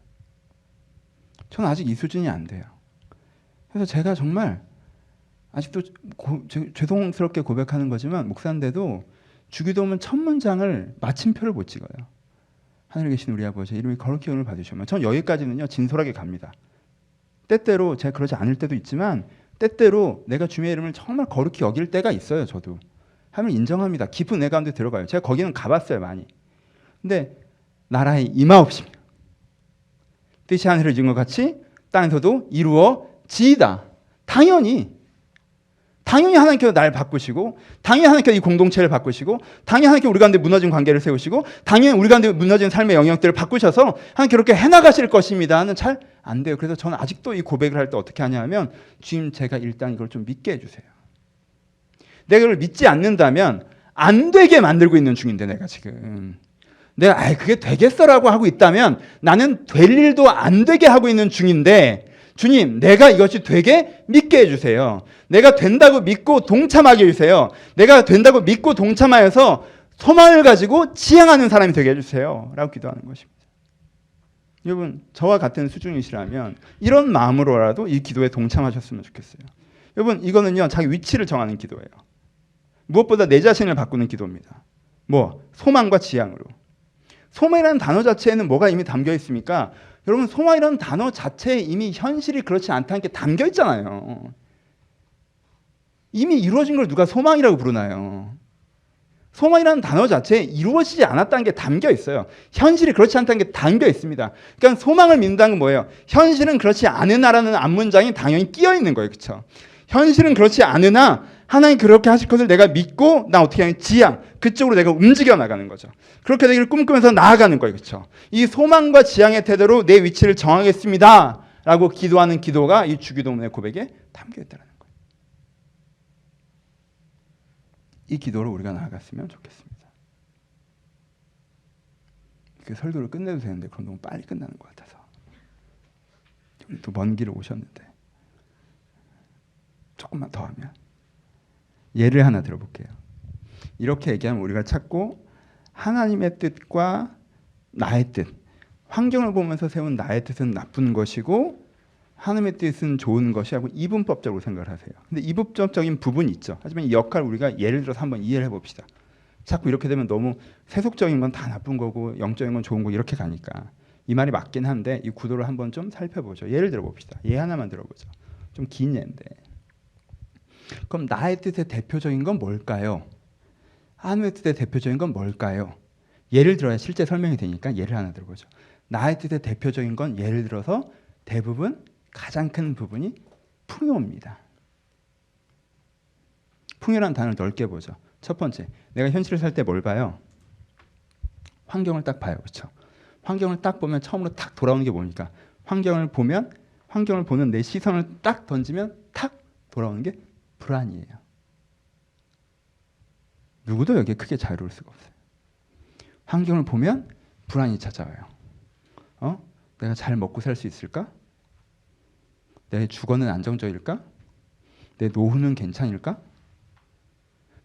전 아직 이 수준이 안 돼요. 그래서 제가 정말 아직도 죄송스럽게 고백하는 거지만 목사인데도 주기도문 첫 문장을 마침표를 못 찍어요. 하늘에 계신 우리 아버지 이름이 거룩히 오늘 받으시오면. 전 여기까지는요 진솔하게 갑니다. 때때로 제가 그러지 않을 때도 있지만 때때로 내가 주님의 이름을 정말 거룩히 여길 때가 있어요. 저도 하면 인정합니다. 깊은 내 가운데 들어가요. 제가 거기는 가봤어요 많이. 근데 나라의 임하옵시며 뜻이 하늘을 이룬 것 같이 땅에서도 이루어지이다. 당연히 하나님께서 날 바꾸시고, 당연히 하나님께서 이 공동체를 바꾸시고, 당연히 하나님께서 우리 가운데 무너진 관계를 세우시고, 당연히 우리 가운데 무너진 삶의 영역들을 바꾸셔서 하나님께서 그렇게 해나가실 것입니다는 잘 안 돼요. 그래서 저는 아직도 이 고백을 할 때 어떻게 하냐면, 주님 제가 일단 이걸 좀 믿게 해주세요. 내가 이걸 믿지 않는다면 안 되게 만들고 있는 중인데, 내가 지금 내가 그게 되겠어라고 하고 있다면 나는 될 일도 안 되게 하고 있는 중인데, 주님 내가 이것이 되게 믿게 해주세요. 내가 된다고 믿고 동참하게 해주세요. 내가 된다고 믿고 동참하여서 소망을 가지고 지향하는 사람이 되게 해주세요 라고 기도하는 것입니다. 여러분, 저와 같은 수준이시라면 이런 마음으로라도 이 기도에 동참하셨으면 좋겠어요. 여러분, 이거는요 자기 위치를 정하는 기도예요. 무엇보다 내 자신을 바꾸는 기도입니다. 소망과 지향으로. 소망이라는 단어 자체에는 뭐가 이미 담겨 있습니까? 여러분, 소망이라는 단어 자체에 이미 현실이 그렇지 않다는 게 담겨 있잖아요. 이미 이루어진 걸 누가 소망이라고 부르나요? 소망이라는 단어 자체에 이루어지지 않았다는 게 담겨 있어요. 현실이 그렇지 않다는 게 담겨 있습니다. 그러니까 소망을 믿는다는 건 뭐예요? 현실은 그렇지 않으나라는 앞문장이 당연히 끼어 있는 거예요. 그렇죠? 현실은 그렇지 않으나 하나님 그렇게 하실 것을 내가 믿고 나 어떻게 하냐, 지향, 그쪽으로 내가 움직여 나가는 거죠. 그렇게 되기를 꿈꾸면서 나아가는 거예요. 그렇죠? 이 소망과 지향의 태도로 내 위치를 정하겠습니다 라고 기도하는 기도가 이 주기도문의 고백에 담겨 있다는 거예요. 이 기도로 우리가 나아갔으면 좋겠습니다. 이렇게 설교를 끝내도 되는데 그럼 너무 빨리 끝나는 것 같아서. 또 먼 길을 오셨는데 조금만 더 하면. 예를 하나 들어볼게요. 이렇게 얘기하면 우리가 찾고 하나님의 뜻과 나의 뜻, 환경을 보면서 세운 나의 뜻은 나쁜 것이고 하나님의 뜻은 좋은 것이라고 이분법적으로 생각을 하세요. 근데 이분법적인 부분이 있죠. 하지만 이 역할을 우리가 예를 들어서 한번 이해를 해봅시다. 자꾸 이렇게 되면 너무 세속적인 건 다 나쁜 거고 영적인 건 좋은 거 이렇게 가니까 이 말이 맞긴 한데 이 구도를 한번 좀 살펴보죠. 예를 들어봅시다. 예 하나만 들어보죠. 좀 긴 예인데. 그럼 나의 뜻의 대표적인 건 뭘까요? 하나님의 뜻의 대표적인 건 뭘까요? 예를 들어야 실제 설명이 되니까 예를 하나 들어보죠. 나의 뜻의 대표적인 건 예를 들어서 대부분 가장 큰 부분이 풍요입니다. 풍요라는 단어를 넓게 보죠. 첫 번째, 내가 현실을 살 때 뭘 봐요? 환경을 딱 봐요. 그렇죠? 환경을 딱 보면 처음으로 딱 돌아오는 게 뭡니까? 환경을 보면 환경을 보는 내 시선을 딱 던지면 탁 돌아오는 게 불안이에요. 누구도 여기에 크게 자유로울 수가 없어요. 환경을 보면 불안이 찾아와요. 내가 잘 먹고 살 수 있을까? 내 주거는 안정적일까? 내 노후는 괜찮을까?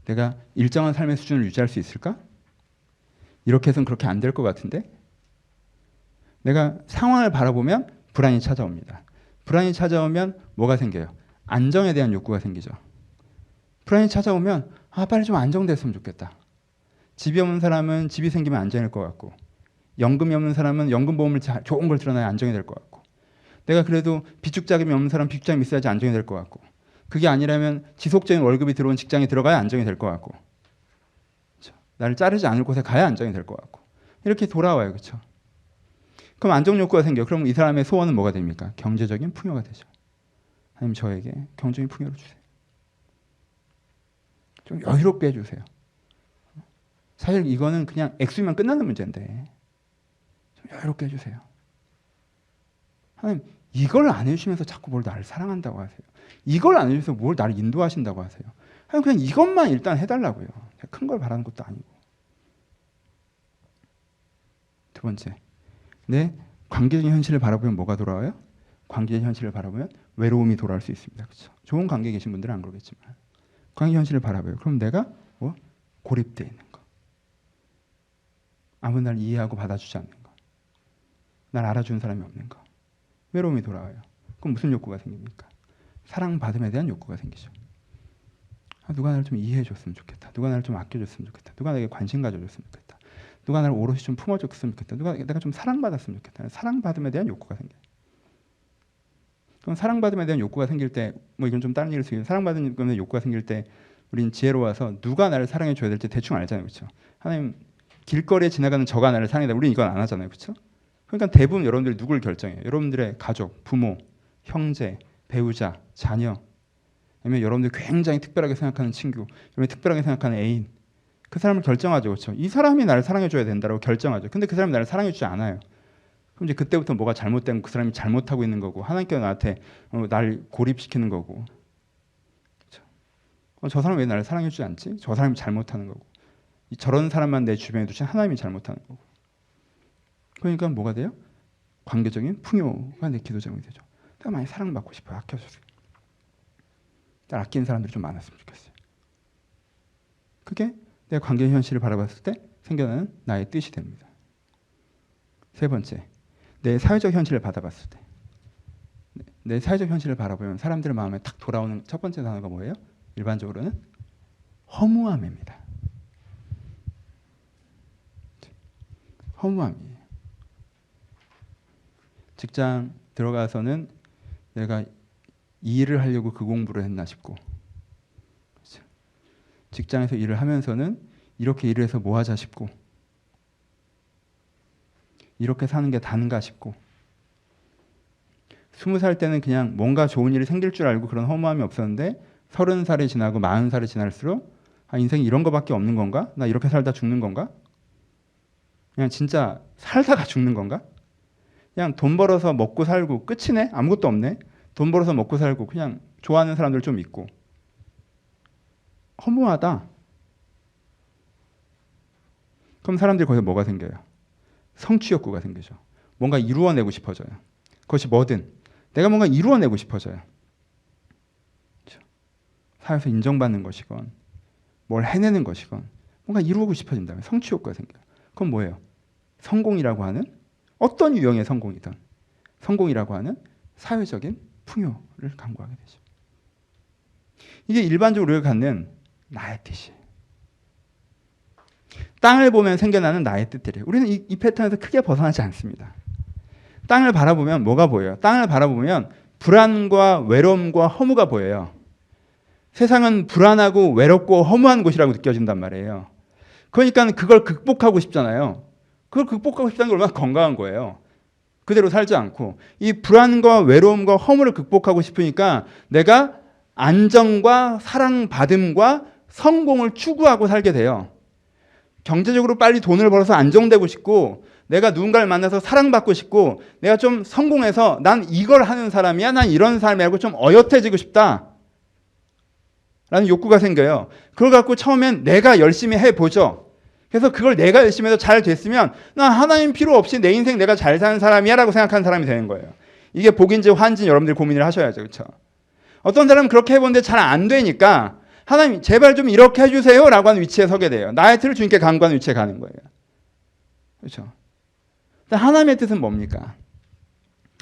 내가 일정한 삶의 수준을 유지할 수 있을까? 이렇게 해서는 그렇게 안 될 것 같은데? 내가 상황을 바라보면 불안이 찾아옵니다. 불안이 찾아오면 뭐가 생겨요? 안정에 대한 욕구가 생기죠. 불안이 찾아오면 빨리 좀 안정됐으면 좋겠다. 집이 없는 사람은 집이 생기면 안정일 것 같고, 연금이 없는 사람은 연금보험을 좋은 걸 들어놔야 안정이 될 것 같고, 내가 그래도 비축자금이 없는 사람은 비축자금이 있어야지 안정이 될 것 같고, 그게 아니라면 지속적인 월급이 들어온 직장에 들어가야 안정이 될 것 같고, 그렇죠? 나를 자르지 않을 곳에 가야 안정이 될 것 같고, 이렇게 돌아와요. 그렇죠? 그럼 안정 욕구가 생겨요. 그럼 이 사람의 소원은 뭐가 됩니까? 경제적인 풍요가 되죠. 하나님 저에게 경제적인 풍요를 주세요. 좀 여유롭게 해주세요. 사실 이거는 그냥 액수면 끝나는 문제인데 좀 여유롭게 해주세요. 하나님 이걸 안 해주시면서 자꾸 뭘 나를 사랑한다고 하세요. 이걸 안 해주셔서 뭘 나를 인도하신다고 하세요. 하나님 그냥 이것만 일단 해달라고요. 큰 걸 바라는 것도 아니고. 두 번째, 내 관계적인 현실을 바라보면 뭐가 돌아와요? 관계적인 현실을 바라보면 외로움이 돌아올 수 있습니다. 그렇죠? 좋은 관계에 계신 분들은 안 그러겠지만 관계 현실을 바라봐요. 그럼 내가 고립되어 있는 거, 아무 날 이해하고 받아주지 않는 거, 날 알아주는 사람이 없는 거, 외로움이 돌아와요. 그럼 무슨 욕구가 생깁니까? 사랑받음에 대한 욕구가 생기죠. 누가 나를 좀 이해해줬으면 좋겠다. 누가 나를 좀 아껴줬으면 좋겠다. 누가 나에게 관심 가져줬으면 좋겠다. 누가 나를 오롯이 좀 품어줬으면 좋겠다. 내가 좀 사랑받았으면 좋겠다. 사랑받음에 대한 욕구가 생겨요. 그럼 사랑받음에 대한 욕구가 생길 때, 이건 좀 다른 얘기일 수 있어요. 사랑받음에 대한 욕구가 생길 때 우린 지혜로워서 누가 나를 사랑해줘야 될지 대충 알잖아요. 그렇죠? 하나님 길거리에 지나가는 저가 나를 사랑해다. 우리는 이건 안 하잖아요. 그렇죠? 그러니까 대부분 여러분들이 누굴 결정해요? 여러분들의 가족, 부모, 형제, 배우자, 자녀, 아니면 여러분들이 굉장히 특별하게 생각하는 친구, 여러분이 특별하게 생각하는 애인, 그 사람을 결정하죠. 그렇죠? 이 사람이 나를 사랑해줘야 된다고 결정하죠. 근데 그 사람이 나를 사랑해주지 않아요. 그럼 이제 그때부터 뭐가 잘못된 그 사람이 잘못하고 있는 거고, 하나님께서 나한테 날 고립시키는 거고, 그렇죠? 저 사람 왜 나를 사랑해주지 않지? 저 사람이 잘못하는 거고, 저런 사람만 내 주변에 두신 하나님이 잘못하는 거고. 그러니까 뭐가 돼요? 관계적인 풍요가 내 기도 제목이 되죠. 내가 많이 사랑받고 싶어요. 아껴주세요. 날 아끼는 사람들이 좀 많았으면 좋겠어요. 그게 내 관계 현실을 바라봤을 때 생겨나는 나의 뜻이 됩니다. 세 번째, 내 사회적 현실을 받아봤을 때, 내 사회적 현실을 바라보면 사람들의 마음에 탁 돌아오는 첫 번째 단어가 뭐예요? 일반적으로는 허무함입니다. 허무함이에요. 직장 들어가서는 내가 이 일을 하려고 그 공부를 했나 싶고, 그렇죠? 직장에서 일을 하면서는 이렇게 일을 해서 뭐 하자 싶고, 이렇게 사는 게 다인가 싶고, 20살 때는 그냥 뭔가 좋은 일이 생길 줄 알고 그런 허무함이 없었는데 30살이 지나고 40살이 지날수록 인생이 이런 거밖에 없는 건가? 나 이렇게 살다 죽는 건가? 그냥 진짜 살다가 죽는 건가? 그냥 돈 벌어서 먹고 살고 끝이네? 아무것도 없네? 돈 벌어서 먹고 살고 그냥 좋아하는 사람들 좀 있고 허무하다. 그럼 사람들이 거기서 뭐가 생겨요? 성취 욕구가 생기죠. 뭔가 이루어내고 싶어져요. 그것이 뭐든 내가 뭔가 이루어내고 싶어져요. 그렇죠? 사회에서 인정받는 것이건 뭘 해내는 것이건 뭔가 이루고 싶어진다면 성취 욕구가 생겨요. 그건 뭐예요? 성공이라고 하는 어떤 유형의 성공이든 성공이라고 하는 사회적인 풍요를 강구하게 되죠. 이게 일반적으로 우리가 갖는 나의 뜻이에요. 땅을 보면 생겨나는 나의 뜻들이에요. 우리는 이 패턴에서 크게 벗어나지 않습니다. 땅을 바라보면 뭐가 보여요? 땅을 바라보면 불안과 외로움과 허무가 보여요. 세상은 불안하고 외롭고 허무한 곳이라고 느껴진단 말이에요. 그러니까 그걸 극복하고 싶잖아요. 그걸 극복하고 싶다는 게 얼마나 건강한 거예요. 그대로 살지 않고 이 불안과 외로움과 허무를 극복하고 싶으니까 내가 안정과 사랑받음과 성공을 추구하고 살게 돼요. 경제적으로 빨리 돈을 벌어서 안정되고 싶고 내가 누군가를 만나서 사랑받고 싶고 내가 좀 성공해서 난 이걸 하는 사람이야. 난 이런 사람이 알고 좀 어엿해지고 싶다. 라는 욕구가 생겨요. 그걸 갖고 처음엔 내가 열심히 해보죠. 그래서 그걸 내가 열심히 해서 잘 됐으면 난 하나님 필요 없이 내 인생 내가 잘 사는 사람이야 라고 생각하는 사람이 되는 거예요. 이게 복인지 환인지 여러분들이 고민을 하셔야죠. 그렇죠? 어떤 사람은 그렇게 해보는데 잘 안 되니까 하나님 제발 좀 이렇게 해주세요 라고 하는 위치에 서게 돼요. 나의 틀을 주님께 간구하는 위치에 가는 거예요. 그렇죠? 하나님의 뜻은 뭡니까?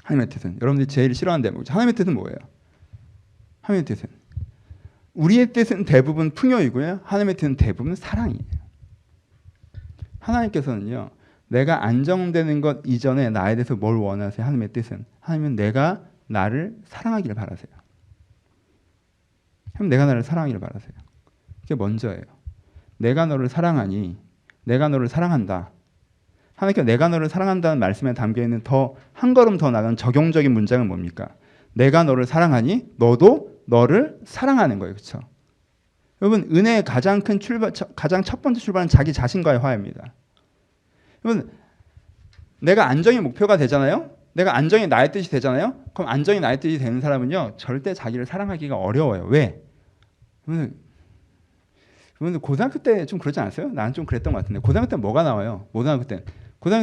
하나님의 뜻은 여러분들이 제일 싫어하는 대목이죠. 하나님의 뜻은 뭐예요? 하나님의 뜻은 우리의 뜻은 대부분 풍요이고요. 하나님의 뜻은 대부분 사랑이에요. 하나님께서는요. 내가 안정되는 것 이전에 나에 대해서 뭘 원하세요? 하나님의 뜻은 하나님은 내가 나를 사랑하기를 바라세요. 하나님 내가 나를 사랑하기를 바라세요. 그게 먼저예요. 내가 너를 사랑하니 내가 너를 사랑한다. 하나님께서 내가 너를 사랑한다는 말씀에 담겨있는 더 한 걸음 더 나간 적용적인 문장은 뭡니까? 내가 너를 사랑하니 너도 너를 사랑하는 거예요. 그렇죠? 여러분 은혜의 가장 큰 가장 첫 번째 출발은 자기 자신과의 화해입니다. 여러분 내가 안정이 목표가 되잖아요. 내가 안정이 나의 뜻이 되잖아요. 그럼 안정이 나의 뜻이 되는 사람은요. 절대 자기를 사랑하기가 어려워요. 왜? 여러분 고등학교 때 좀 그러지 않았어요? 나는 좀 그랬던 것 같은데 고등학교 때 뭐가 나와요? 고등학교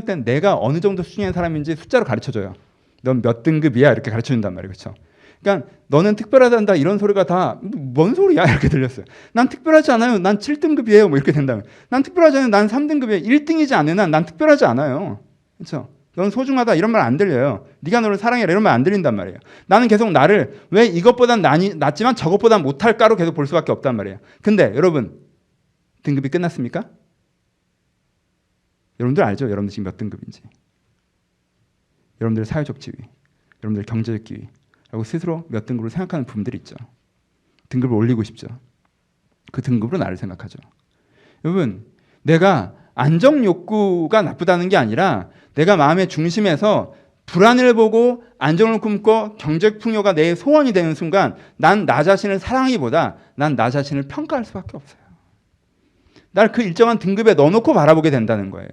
때는 내가 어느 정도 수준의 사람인지 숫자로 가르쳐줘요. 넌 몇 등급이야 이렇게 가르쳐준단 말이에요. 그렇죠? 그러니까 너는 특별하단다 이런 소리가 다 뭔 소리야 이렇게 들렸어요. 난 특별하지 않아요. 난 7등급이에요. 뭐 이렇게 된다면 난 특별하지 않아요. 난 3등급이에요. 1등이지 않는 한 난 특별하지 않아요. 그렇죠? 넌 소중하다 이런 말 안 들려요. 네가 너를 사랑해라 이런 말 안 들린단 말이에요. 나는 계속 나를 왜 이것보단 낫지만 저것보단 못할까로 계속 볼 수밖에 없단 말이에요. 근데 여러분 등급이 끝났습니까? 여러분들 알죠? 여러분들 지금 몇 등급인지. 여러분들 사회적 지위, 여러분들 경제적 지위 라고 스스로 몇 등급으로 생각하는 분들이 있죠. 등급을 올리고 싶죠. 그 등급으로 나를 생각하죠. 여러분 내가 안정 욕구가 나쁘다는 게 아니라 내가 마음의 중심에서 불안을 보고 안정을 꿈꿔 경제 풍요가 내 소원이 되는 순간 난 나 자신을 사랑하기보다 난 나 자신을 평가할 수밖에 없어요. 날 그 일정한 등급에 넣어놓고 바라보게 된다는 거예요.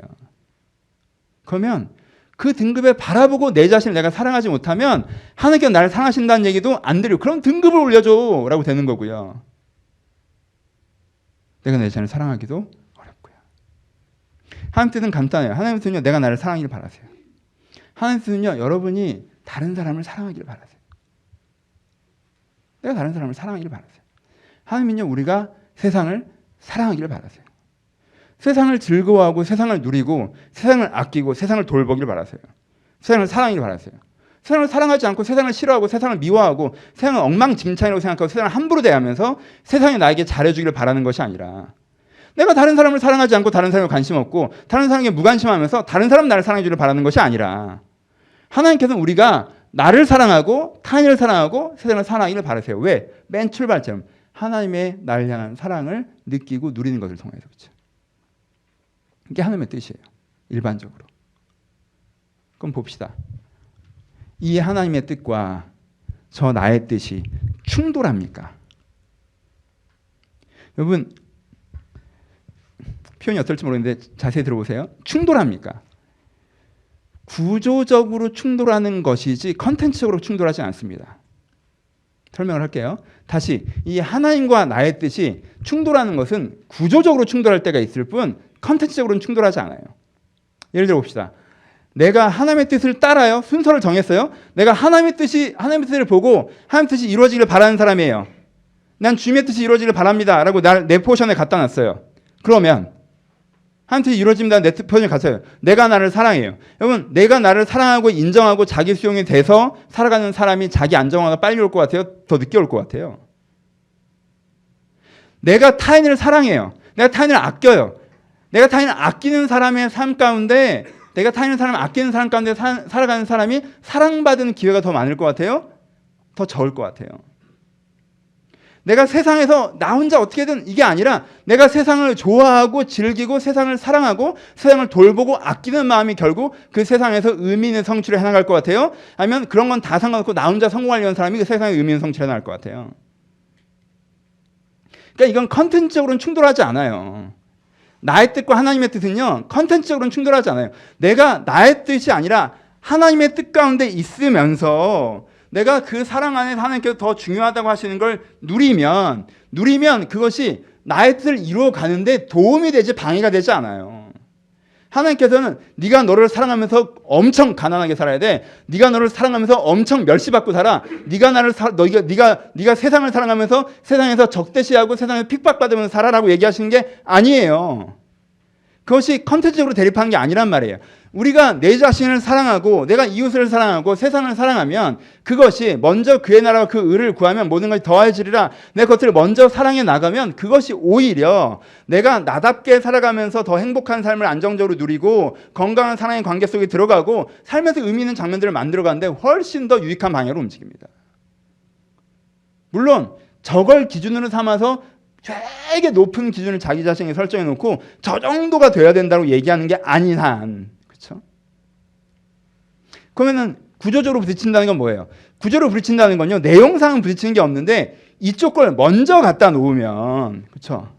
그러면 그 등급에 바라보고 내 자신을 내가 사랑하지 못하면 하나님께서 나를 사랑하신다는 얘기도 안 들려. 그럼 등급을 올려줘 라고 되는 거고요. 내가 내 자신을 사랑하기도 어렵고요. 하나님 뜻은 간단해요. 하나님 뜻은요. 내가 나를 사랑하기를 바라세요. 하나님 뜻은요. 여러분이 다른 사람을 사랑하기를 바라세요. 내가 다른 사람을 사랑하기를 바라세요. 하나님은요. 우리가 세상을 사랑하기를 바라세요. 세상을 즐거워하고 세상을 누리고 세상을 아끼고 세상을 돌보기를 바라세요. 세상을 사랑하기를 바라세요. 세상을 사랑하지 않고 세상을 싫어하고 세상을 미워하고 세상을 엉망진창이라고 생각하고 세상을 함부로 대하면서 세상이 나에게 잘해주기를 바라는 것이 아니라 내가 다른 사람을 사랑하지 않고 다른 사람에 관심 없고 다른 사람에게 무관심하면서 다른 사람 나를 사랑해주기를 바라는 것이 아니라 하나님께서는 우리가 나를 사랑하고 타인을 사랑하고 세상을 사랑하기를 바라세요. 왜? 맨 출발점 하나님의 나를 향한 사랑을 느끼고 누리는 것을 통해서. 그렇죠? 이게 하나님의 뜻이에요. 일반적으로. 그럼 봅시다. 이 하나님의 뜻과 저 나의 뜻이 충돌합니까? 여러분 표현이 어떨지 모르겠는데 자세히 들어보세요. 충돌합니까? 구조적으로 충돌하는 것이지 컨텐츠적으로 충돌하지 않습니다. 설명을 할게요. 다시 이 하나님과 나의 뜻이 충돌하는 것은 구조적으로 충돌할 때가 있을 뿐 컨텐츠적으로는 충돌하지 않아요. 예를 들어 봅시다. 내가 하나님의 뜻을 따라요. 순서를 정했어요. 내가 하나님의 뜻을 보고 하나님의 뜻이 이루어지길 바라는 사람이에요. 난 주님의 뜻이 이루어지길 바랍니다. 라고 내 포션에 갖다 놨어요. 그러면 하나님의 뜻이 이루어집니다. 내 포션에 갔어요. 내가 나를 사랑해요. 여러분 내가 나를 사랑하고 인정하고 자기 수용이 돼서 살아가는 사람이 자기 안정화가 빨리 올 것 같아요? 더 늦게 올 것 같아요? 내가 타인을 사랑해요. 내가 타인을 아껴요. 내가 타인을 아끼는 사람의 삶 가운데 내가 타인을 아끼는 사람 가운데 살아가는 사람이 사랑받은 기회가 더 많을 것 같아요? 더 적을 것 같아요? 내가 세상에서 나 혼자 어떻게든 이게 아니라 내가 세상을 좋아하고 즐기고 세상을 사랑하고 세상을 돌보고 아끼는 마음이 결국 그 세상에서 의미 있는 성취를 해나갈 것 같아요? 아니면 그런 건 다 상관없고 나 혼자 성공하려는 사람이 그 세상에 의미 있는 성취를 해나갈 것 같아요? 그러니까 이건 컨텐츠적으로는 충돌하지 않아요. 나의 뜻과 하나님의 뜻은요, 컨텐츠적으로는 충돌하지 않아요. 내가 나의 뜻이 아니라 하나님의 뜻 가운데 있으면서 내가 그 사랑 안에서 하나님께서 더 중요하다고 하시는 걸 누리면 그것이 나의 뜻을 이루어 가는데 도움이 되지 방해가 되지 않아요. 하나님께서는 네가 너를 사랑하면서 엄청 가난하게 살아야 돼. 네가 너를 사랑하면서 엄청 멸시받고 살아. 네가 세상을 사랑하면서 세상에서 적대시하고 세상에서 핍박받으면서 살아라고 얘기하시는 게 아니에요. 그것이 컨텐츠적으로 대립하는 게 아니란 말이에요. 우리가 내 자신을 사랑하고 내가 이웃을 사랑하고 세상을 사랑하면 그것이 먼저 그의 나라와 그 의를 구하면 모든 것이 더해지리라. 내 것들을 먼저 사랑해 나가면 그것이 오히려 내가 나답게 살아가면서 더 행복한 삶을 안정적으로 누리고 건강한 사랑의 관계 속에 들어가고 삶에서 의미 있는 장면들을 만들어가는데 훨씬 더 유익한 방향으로 움직입니다. 물론 저걸 기준으로 삼아서 되게 높은 기준을 자기 자신에게 설정해 놓고 저 정도가 돼야 된다고 얘기하는 게 아닌 한, 그렇죠? 그러면은 구조적으로 부딪힌다는 건 뭐예요? 구조로 부딪힌다는 건요, 내용상은 부딪히는 게 없는데 이쪽 걸 먼저 갖다 놓으면, 그렇죠?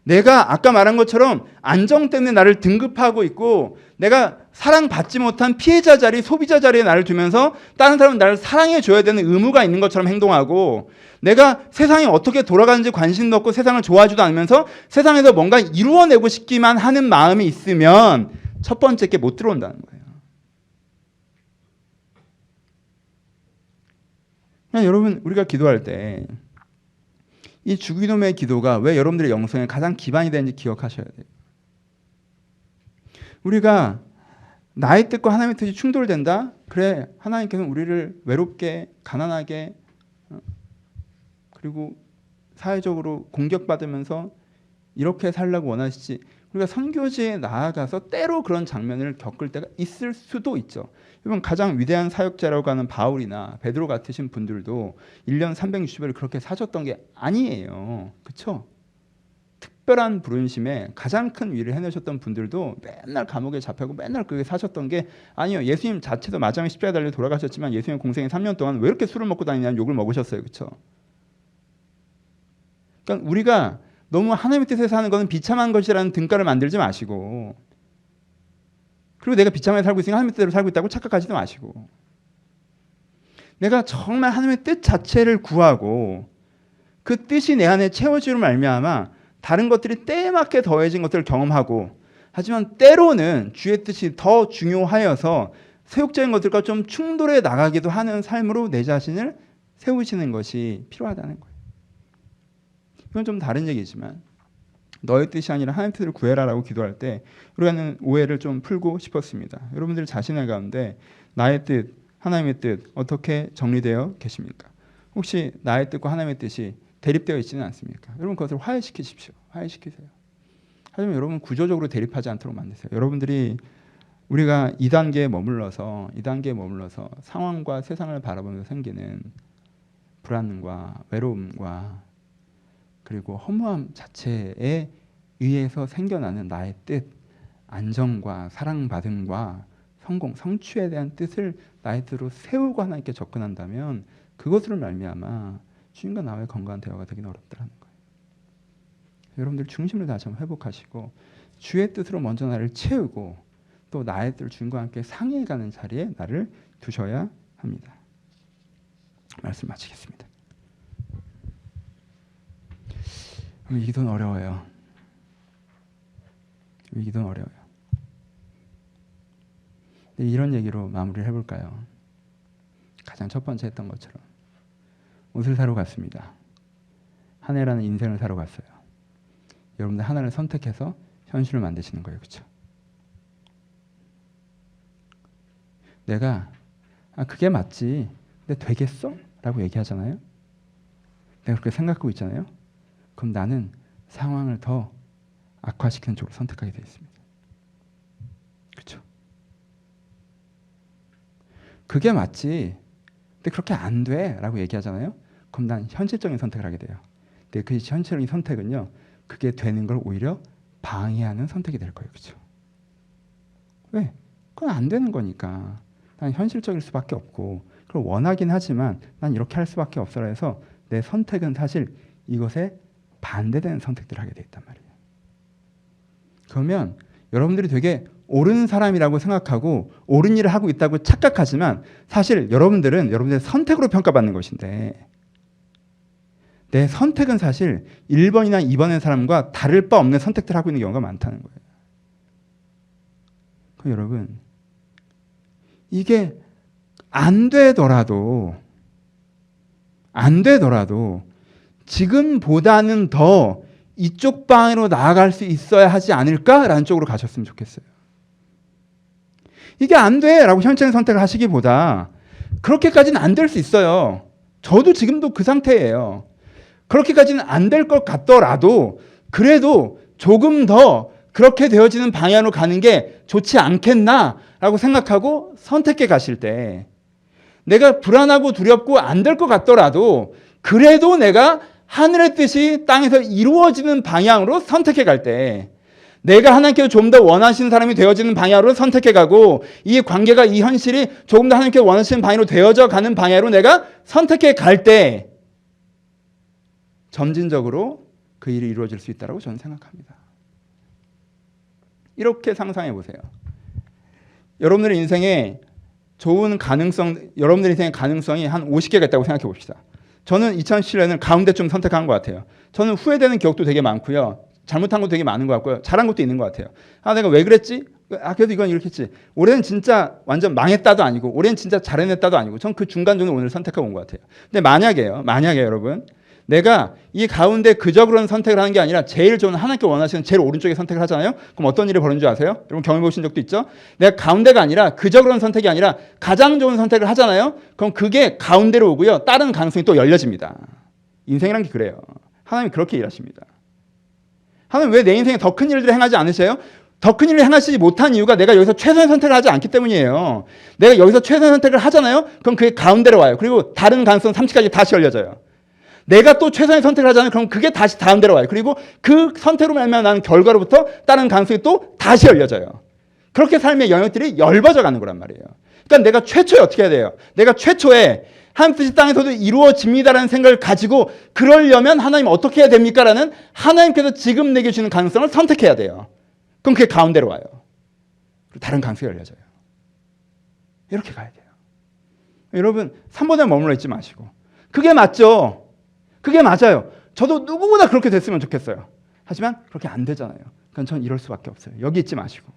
내가 아까 말한 것처럼 안정 때문에 나를 등급하고 있고 내가 사랑받지 못한 피해자 자리, 소비자 자리에 나를 두면서 다른 사람은 나를 사랑해 줘야 되는 의무가 있는 것처럼 행동하고 내가 세상이 어떻게 돌아가는지 관심도 없고 세상을 좋아하지도 않으면서 세상에서 뭔가 이루어내고 싶기만 하는 마음이 있으면 첫 번째 게 못 들어온다는 거예요. 그냥 여러분, 우리가 기도할 때 이 주기도문의 기도가 왜 여러분들의 영성에 가장 기반이 되는지 기억하셔야 돼요. 우리가 나의 뜻과 하나님의 뜻이 충돌된다? 그래, 하나님께서는 우리를 외롭게, 가난하게, 그리고 사회적으로 공격받으면서 이렇게 살라고 원하시지. 우리가 선교지에 나아가서 때로 그런 장면을 겪을 때가 있을 수도 있죠. 여러분, 가장 위대한 사역자라고 하는 바울이나 베드로 같으신 분들도 1년 360일을 그렇게 사셨던 게 아니에요. 그렇죠? 특별한 부르심에 가장 큰 일을 해내셨던 분들도 맨날 감옥에 잡혀고 맨날 그게 사셨던 게 아니에요. 예수님 자체도 마지막에 십자가에 달려 돌아가셨지만 예수님 공생의 3년 동안 왜 이렇게 술을 먹고 다니냐는 욕을 먹으셨어요. 그렇죠? 그러니까 우리가 너무 하나님의 뜻에 사는 것은 비참한 것이라는 등가를 만들지 마시고, 그리고 내가 비참하게 살고 있으니까 하나님의 뜻대로 살고 있다고 착각하지도 마시고, 내가 정말 하나님의 뜻 자체를 구하고 그 뜻이 내 안에 채워지로 말미암아 다른 것들이 때에 맞게 더해진 것들을 경험하고, 하지만 때로는 주의 뜻이 더 중요하여서 세욕적인 것들과 좀 충돌해 나가기도 하는 삶으로 내 자신을 세우시는 것이 필요하다는 거예요. 이건 좀 다른 얘기지만 너의 뜻이 아니라 하나님의 뜻을 구해라라고 기도할 때 우리가 하는 오해를 좀 풀고 싶었습니다. 여러분들 자신의 가운데 나의 뜻, 하나님의 뜻 어떻게 정리되어 계십니까? 혹시 나의 뜻과 하나님의 뜻이 대립되어 있지는 않습니까? 여러분 그것을 화해시키십시오. 화해시키세요. 하지만 여러분 구조적으로 대립하지 않도록 만드세요. 여러분들이 우리가 2단계에 머물러서 상황과 세상을 바라보면서 생기는 불안과 외로움과 그리고 허무함 자체에 의해서 생겨나는 나의 뜻, 안정과 사랑받음과 성공, 성취에 대한 뜻을 나의 뜻으로 세우고 하나님께 접근한다면 그것으로 말미암아 주님과 나와의 건강한 대화가 되기는 어렵다는 거예요. 여러분들 중심을 다시 한번 회복하시고 주의 뜻으로 먼저 나를 채우고 또 나의 뜻을 주님과 함께 상해가는 자리에 나를 두셔야 합니다. 말씀 마치겠습니다. 이 기도는 어려워요. 이 기도는 어려워요. 근데 이런 얘기로 마무리를 해볼까요? 가장 첫 번째 했던 것처럼 옷을 사러 갔습니다. 한 해라는 인생을 사러 갔어요. 여러분들 하나를 선택해서 현실을 만드시는 거예요. 그렇죠? 내가 그게 맞지. 근데 되겠어? 라고 얘기하잖아요. 내가 그렇게 생각하고 있잖아요. 그럼 나는 상황을 더 악화시키는 쪽으로 선택하게 되어 있습니다. 그렇죠? 그게 맞지. 근데 그렇게 안 돼. 라고 얘기하잖아요. 그럼 난 현실적인 선택을 하게 돼요. 근데 그 현실적인 선택은요. 그게 되는 걸 오히려 방해하는 선택이 될 거예요. 그렇죠? 왜? 그건 안 되는 거니까. 난 현실적일 수밖에 없고 그걸 원하긴 하지만 난 이렇게 할 수밖에 없어라 해서 내 선택은 사실 이것에 반대되는 선택들을 하게 돼 있단 말이에요. 그러면 여러분들이 되게 옳은 사람이라고 생각하고 옳은 일을 하고 있다고 착각하지만 사실 여러분들은 여러분들의 선택으로 평가받는 것인데 내 선택은 사실 1번이나 2번의 사람과 다를 바 없는 선택들을 하고 있는 경우가 많다는 거예요. 그럼 여러분 이게 안 되더라도 지금보다는 더 이쪽 방향으로 나아갈 수 있어야 하지 않을까라는 쪽으로 가셨으면 좋겠어요. 이게 안 돼! 라고 현재의 선택을 하시기보다 그렇게까지는 안 될 수 있어요. 저도 지금도 그 상태예요. 그렇게까지는 안 될 것 같더라도 그래도 조금 더 그렇게 되어지는 방향으로 가는 게 좋지 않겠나라고 생각하고 선택해 가실 때 내가 불안하고 두렵고 안 될 것 같더라도 그래도 내가 하늘의 뜻이 땅에서 이루어지는 방향으로 선택해 갈 때 내가 하나님께서 좀 더 원하시는 사람이 되어지는 방향으로 선택해 가고 이 관계가 이 현실이 조금 더 하나님께서 원하시는 방향으로 되어져 가는 방향으로 내가 선택해 갈 때 점진적으로 그 일이 이루어질 수 있다고 저는 생각합니다. 이렇게 상상해 보세요. 여러분들의 인생에 좋은 가능성, 여러분들의 인생의 가능성이 한 50개가 있다고 생각해 봅시다. 저는 2017년을 가운데 좀 선택한 것 같아요. 저는 후회되는 기억도 되게 많고요. 잘못한 것도 되게 많은 것 같고요. 잘한 것도 있는 것 같아요. 아, 내가 왜 그랬지? 아, 그래도 이건 이렇게 했지. 올해는 진짜 완전 망했다도 아니고 올해는 진짜 잘해냈다도 아니고 전 그 중간 정도 오늘 선택하고 온 것 같아요. 근데 만약에 여러분 내가 이 가운데 그저그런 선택을 하는 게 아니라 제일 좋은 하나님께 원하시는 제일 오른쪽에 선택을 하잖아요. 그럼 어떤 일이 벌어지는 줄 아세요? 여러분 경험해 보신 적도 있죠? 내가 가운데가 아니라 그저그런 선택이 아니라 가장 좋은 선택을 하잖아요. 그럼 그게 가운데로 오고요. 다른 가능성이 또 열려집니다. 인생이란 게 그래요. 하나님이 그렇게 일하십니다. 하나님 왜 내 인생에 더 큰 일들을 행하지 않으세요? 더 큰 일을 행하시지 못한 이유가 내가 여기서 최선의 선택을 하지 않기 때문이에요. 내가 여기서 최선의 선택을 하잖아요. 그럼 그게 가운데로 와요. 그리고 다른 가능성 30까지 다시 열려져요. 내가 또 최선의 선택을 하잖아요. 그럼 그게 다시 다음 데로 와요. 그리고 그 선택으로 말미암아 나는 결과로부터 다른 가능성이 또 다시 열려져요. 그렇게 삶의 영역들이 열버져 가는 거란 말이에요. 그러니까 내가 최초에 어떻게 해야 돼요? 내가 최초에 하나님 뜻이 땅에서도 이루어집니다라는 생각을 가지고 그러려면 하나님 어떻게 해야 됩니까? 라는 하나님께서 지금 내게 주는 가능성을 선택해야 돼요. 그럼 그게 가운데로 와요. 그리고 다른 가능성이 열려져요. 이렇게 가야 돼요. 여러분 3번에 머물러 있지 마시고 그게 맞죠? 그게 맞아요. 저도 누구보다 그렇게 됐으면 좋겠어요. 하지만 그렇게 안 되잖아요. 그러니까 전 이럴 수밖에 없어요. 여기 있지 마시고.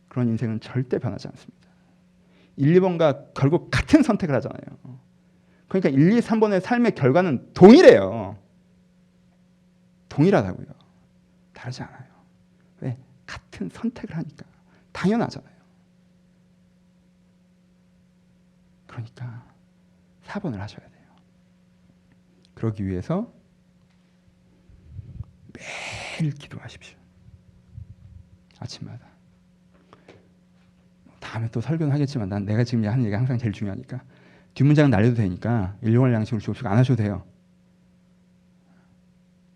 그런 인생은 절대 변하지 않습니다. 1, 2번과 결국 같은 선택을 하잖아요. 그러니까 1, 2, 3번의 삶의 결과는 동일해요. 동일하다고요. 다르지 않아요. 왜? 같은 선택을 하니까. 당연하잖아요. 그러니까 4번을 하셔야 돼요. 그러기 위해서 매일 기도하십시오. 아침마다. 다음에 또 설교는 하겠지만 난 내가 지금 하는 얘기가 항상 제일 중요하니까 뒷문장은 날려도 되니까 일용할 양식을 주옵시고 안 하셔도 돼요.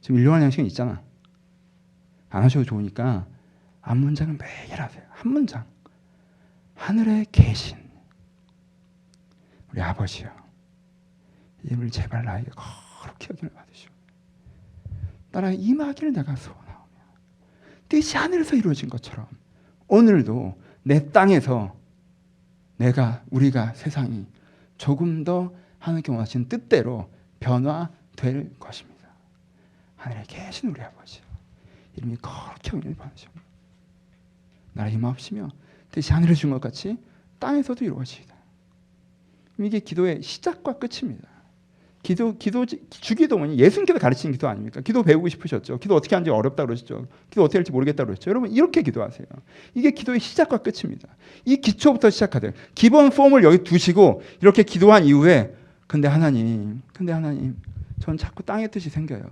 지금 일용할 양식은 있잖아. 안 하셔도 좋으니까 앞문장은 매일 하세요. 한 문장. 하늘에 계신 우리 아버지여 이름을 제발 나에게 거룩히 여김을 받으시오. 나라의 임하기를 내가 소원하오며 뜻이 하늘에서 이루어진 것처럼 오늘도 내 땅에서 우리가 세상이 조금 더 하나님께 원하시는 뜻대로 변화될 것입니다. 하늘에 계신 우리 아버지 이름이 거룩히 여김을 받으시오. 나라의 임하옵시며 뜻이 하늘에 준 것 같이 땅에서도 이루어지이다. 이게 기도의 시작과 끝입니다. 주기도문이 예수님께서 가르치는 기도 아닙니까? 기도 배우고 싶으셨죠. 기도 어떻게 하는지 어렵다고 그러셨죠. 기도 어떻게 할지 모르겠다고 그러셨죠. 여러분 이렇게 기도하세요. 이게 기도의 시작과 끝입니다. 이 기초부터 시작하세요. 기본 폼을 여기 두시고 이렇게 기도한 이후에 근데 하나님 전 자꾸 땅의 뜻이 생겨요.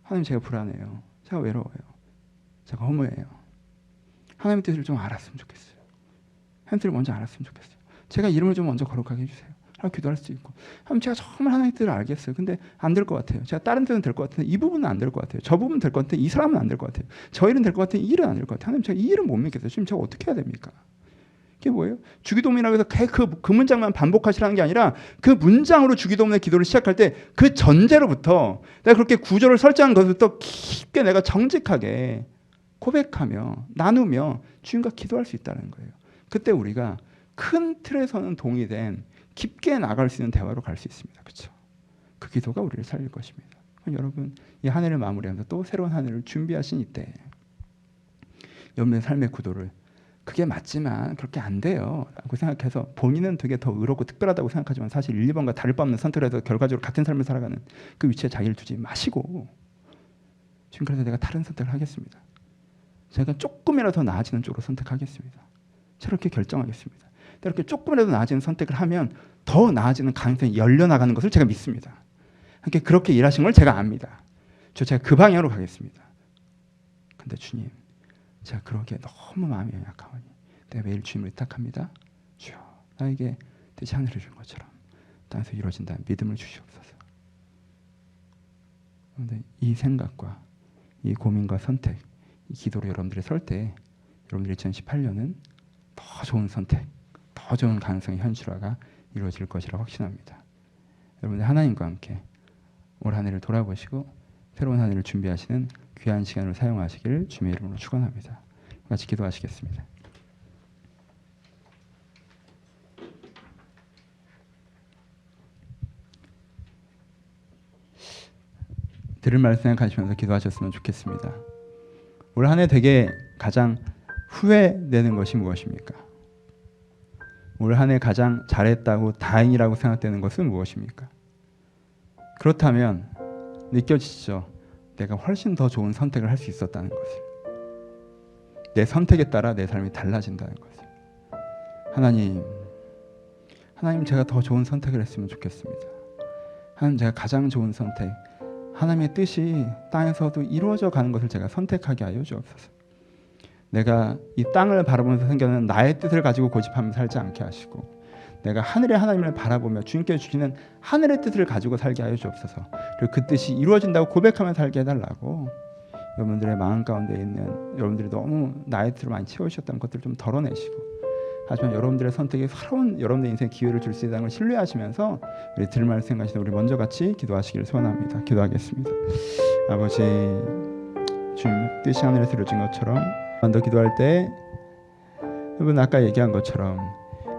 하나님 제가 불안해요. 제가 외로워요. 제가 허무해요. 하나님의 뜻을 좀 알았으면 좋겠어요. 하나님의 뜻을 먼저 알았으면 좋겠어요. 제가 이름을 좀 먼저 거룩하게 해주세요. 하고 기도할 수 있고 하면 제가 정말 하나님의 뜻을 알겠어요. 근데 안 될 것 같아요. 제가 다른 뜻은 될 것 같은데 이 부분은 안 될 것 같아요. 저 부분은 될 것 같은데 이 사람은 안 될 것 같아요. 저 일은 될 것 같은데 이 일은 안 될 것 같아요. 하나님 제가 이 일은 못 믿겠어요. 지금 제가 어떻게 해야 됩니까? 이게 뭐예요? 주기도문이라고 해서 그 문장만 반복하시라는 게 아니라 그 문장으로 주기도문의 기도를 시작할 때 그 전제로부터 내가 그렇게 구조를 설정한 것부터 깊게 내가 정직하게 고백하며 나누며 주님과 기도할 수 있다는 거예요. 그때 우리가 큰 틀에서는 동의된 깊게 나갈 수 있는 대화로 갈 수 있습니다. 그렇죠? 그 기도가 우리를 살릴 것입니다. 여러분, 이 한 해를 마무리하면서 또 새로운 한 해를 준비하신 이때 여러분의 삶의 구도를 그게 맞지만 그렇게 안 돼요 라고 생각해서 본인은 되게 더 의롭고 특별하다고 생각하지만 사실 1, 2번과 다를 바 없는 선택을 해서 결과적으로 같은 삶을 살아가는 그 위치에 자기를 두지 마시고 지금 그래서 내가 다른 선택을 하겠습니다. 제가 조금이라도 더 나아지는 쪽으로 선택하겠습니다. 저렇게 결정하겠습니다. 이렇게 조금이라도 나아지는 선택을 하면 더 나아지는 가능성이 열려나가는 것을 제가 믿습니다. 그렇게 일하신 걸 제가 압니다. 제가 그 방향으로 가겠습니다. 근데 주님, 제가 그러기에 너무 마음이 약하오니 내가 매일 주님을 의탁합니다. 주여, 나에게 뜻이 하늘을 준 것처럼 땅에서 이루어진다는 믿음을 주시옵소서. 그런데 이 생각과 이 고민과 선택, 이 기도로 여러분들이 설 때 여러분들 2018년은 더 좋은 선택, 더 좋은 가능성의 현실화가 이루어질 것이라고 확신합니다. 여러분들 하나님과 함께 올 한 해를 돌아보시고 새로운 한 해를 준비하시는 귀한 시간을 사용하시기를 주님의 이름으로 축원합니다. 같이 기도하시겠습니다. 들을 말씀 생각하시면서 기도하셨으면 좋겠습니다. 올 한 해 되게 가장 후회되는 것이 무엇입니까? 올 한 해 가장 잘했다고 다행이라고 생각되는 것은 무엇입니까? 그렇다면 느껴지시죠? 내가 훨씬 더 좋은 선택을 할 수 있었다는 것을. 내 선택에 따라 내 삶이 달라진다는 것을. 하나님 제가 더 좋은 선택을 했으면 좋겠습니다. 하나님, 제가 가장 좋은 선택, 하나님의 뜻이 땅에서도 이루어져 가는 것을 제가 선택하게 하여 주옵소서. 내가 이 땅을 바라보면서 생겨나는 나의 뜻을 가지고 고집하며 살지 않게 하시고 내가 하늘의 하나님을 바라보며 주님께서 주시는 하늘의 뜻을 가지고 살게 하여 주옵소서. 그리고 그 뜻이 이루어진다고 고백하며 살게 해달라고. 여러분들의 마음 가운데 있는 여러분들이 너무 나의 뜻을 많이 채우셨다는 것들을 좀 덜어내시고, 하지만 여러분들의 선택이 새로운 여러분들의 인생에 기회를 줄 수 있다는 걸 신뢰하시면서 우리 들을 말씀 생각하시는 우리 먼저 같이 기도하시기를 소원합니다. 기도하겠습니다. 아버지, 주님 뜻이 하늘에서 이루어진 것처럼 더 기도할 때 여러분 아까 얘기한 것처럼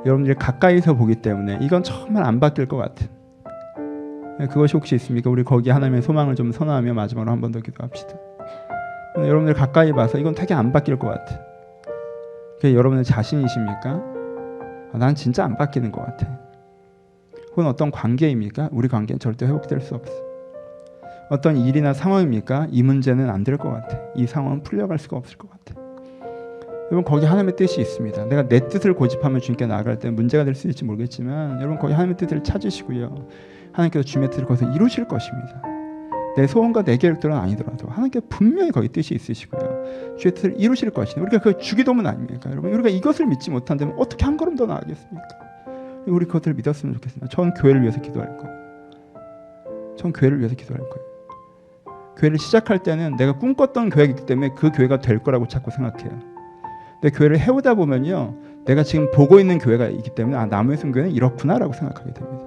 여러분들이 가까이서 보기 때문에 이건 정말 안 바뀔 것 같은 그것이 혹시 있습니까? 우리 거기에 하나님의 소망을 좀 선언하며 마지막으로 한 번 더 기도합시다. 여러분들 가까이 봐서 이건 되게 안 바뀔 것 같은, 그게 여러분의 자신이십니까? 난 진짜 안 바뀌는 것 같아. 혹은 어떤 관계입니까? 우리 관계는 절대 회복될 수 없어. 어떤 일이나 상황입니까? 이 문제는 안 될 것 같아. 이 상황은 풀려갈 수가 없을 것 같아. 여러분 거기 하나님의 뜻이 있습니다. 내가 내 뜻을 고집하면 주님께 나아갈 때 문제가 될 수 있을지 모르겠지만 여러분 거기 하나님의 뜻을 찾으시고요. 하나님께서 주님의 뜻을 거기서 이루실 것입니다. 내 소원과 내 계획들은 아니더라도 하나님께 분명히 거기 뜻이 있으시고요. 주의 뜻을 이루실 것이니 우리가 그 주기도문 아닙니까? 여러분 우리가 이것을 믿지 못한다면 어떻게 한 걸음 더 나아가겠습니까? 우리 그것을 믿었으면 좋겠습니다. 전 교회를 위해서 기도할 거예요. 전 교회를 위해서 기도할 거예요. 교회를 시작할 때는 내가 꿈꿨던 교회이기 때문에 그 교회가 될 거라고 자꾸 생각해요. 근데 교회를 해오다 보면요, 내가 지금 보고 있는 교회가 있기 때문에 나무의 숨교회는 이렇구나라고 생각하게 됩니다.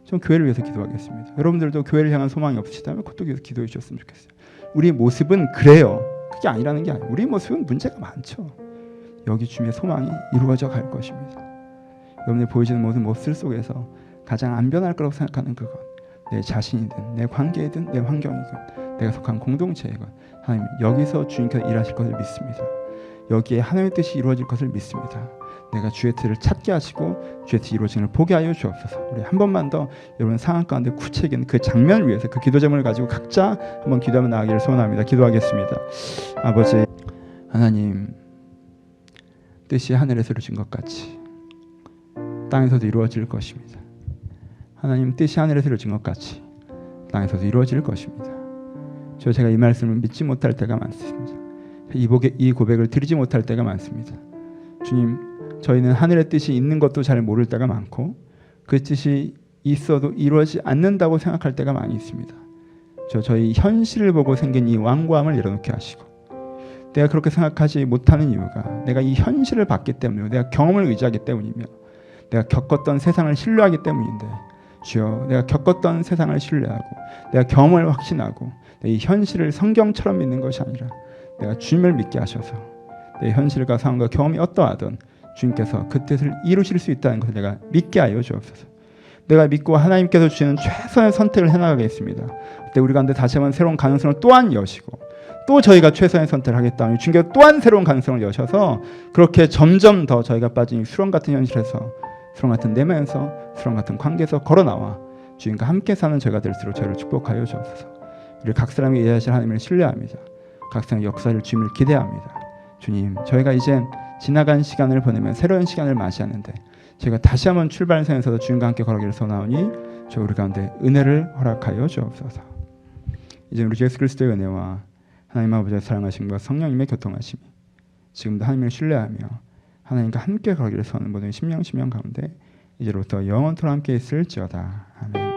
전 교회를 위해서 기도하겠습니다. 여러분들도 교회를 향한 소망이 없으시다면 그것도 위해서 기도해 주셨으면 좋겠어요. 우리의 모습은 그래요. 그게 아니라는 게 아니에요. 우리의 모습은 문제가 많죠. 여기 주님의 소망이 이루어져 갈 것입니다. 여러분이 보여지는 모든 모습 속에서 가장 안 변할 거라고 생각하는 그것, 내 자신이든 내 관계이든 내 환경이든 내가 속한 공동체이건 하나님 여기서 주님께서 일하실 것을 믿습니다. 여기에 하나님의 뜻이 이루어질 것을 믿습니다. 내가 주의 뜻을 찾게 하시고 주의 뜻이 이루어지는 걸 보게 하여 주옵소서. 우리 한 번만 더 여러분 상황 가운데 구체적인 그 장면을 위해서 그 기도 제목을 가지고 각자 한번 기도하며 나아가기를 소원합니다. 기도하겠습니다. 아버지 하나님, 뜻이 하늘에서 이루어진 것 같이 땅에서도 이루어질 것입니다. 하나님 뜻이 하늘에서 이루어진 것 같이 땅에서도 이루어질 것입니다. 제가 이 말씀을 믿지 못할 때가 많습니다. 이 고백을 드리지 못할 때가 많습니다. 주님, 저희는 하늘의 뜻이 있는 것도 잘 모를 때가 많고 그 뜻이 있어도 이루어지지 않는다고 생각할 때가 많이 있습니다. 저희 현실을 보고 생긴 이 완고함을 내려놓게 하시고, 내가 그렇게 생각하지 못하는 이유가 내가 이 현실을 봤기 때문이고 내가 경험을 의지하기 때문이며 내가 겪었던 세상을 신뢰하기 때문인데, 주여 내가 겪었던 세상을 신뢰하고 내가 경험을 확신하고 이 현실을 성경처럼 믿는 것이 아니라 내가 주님을 믿게 하셔서 내 현실과 상황과 경험이 어떠하든 주님께서 그 뜻을 이루실 수 있다는 것을 내가 믿게 하여 주옵소서. 내가 믿고 하나님께서 주시는 최선의 선택을 해나가겠습니다. 그때 우리 가운데 다시 한번 새로운 가능성을 또한 여시고 또 저희가 최선의 선택을 하겠다면 주님께서 또한 새로운 가능성을 여셔서 그렇게 점점 더 저희가 빠진 수렁 같은 현실에서 수렁 같은 내면에서 수렁 같은 관계에서 걸어나와 주님과 함께 사는 저희가 될수록 저희를 축복하여 주옵소서. 우리 각 사람이 이해하실 하나님을 신뢰합니다. 각 사람의 역사를 주님을 기대합니다. 주님, 저희가 이젠 지나간 시간을 보내면 새로운 시간을 맞이하는데 저희가 다시 한번 출발선에서 주님과 함께 걸어가기를 소원하오니 저 우리 가운데 은혜를 허락하여 주옵소서. 이제 우리 예수 그리스도의 은혜와 하나님 아버지의 사랑하심과 성령님의 교통하심이 지금도 하나님을 신뢰하며 하나님과 함께 걸어가기를 소원하는 모든 심령 가운데 이제로부터 영원토록 함께 있을지어다. 아멘.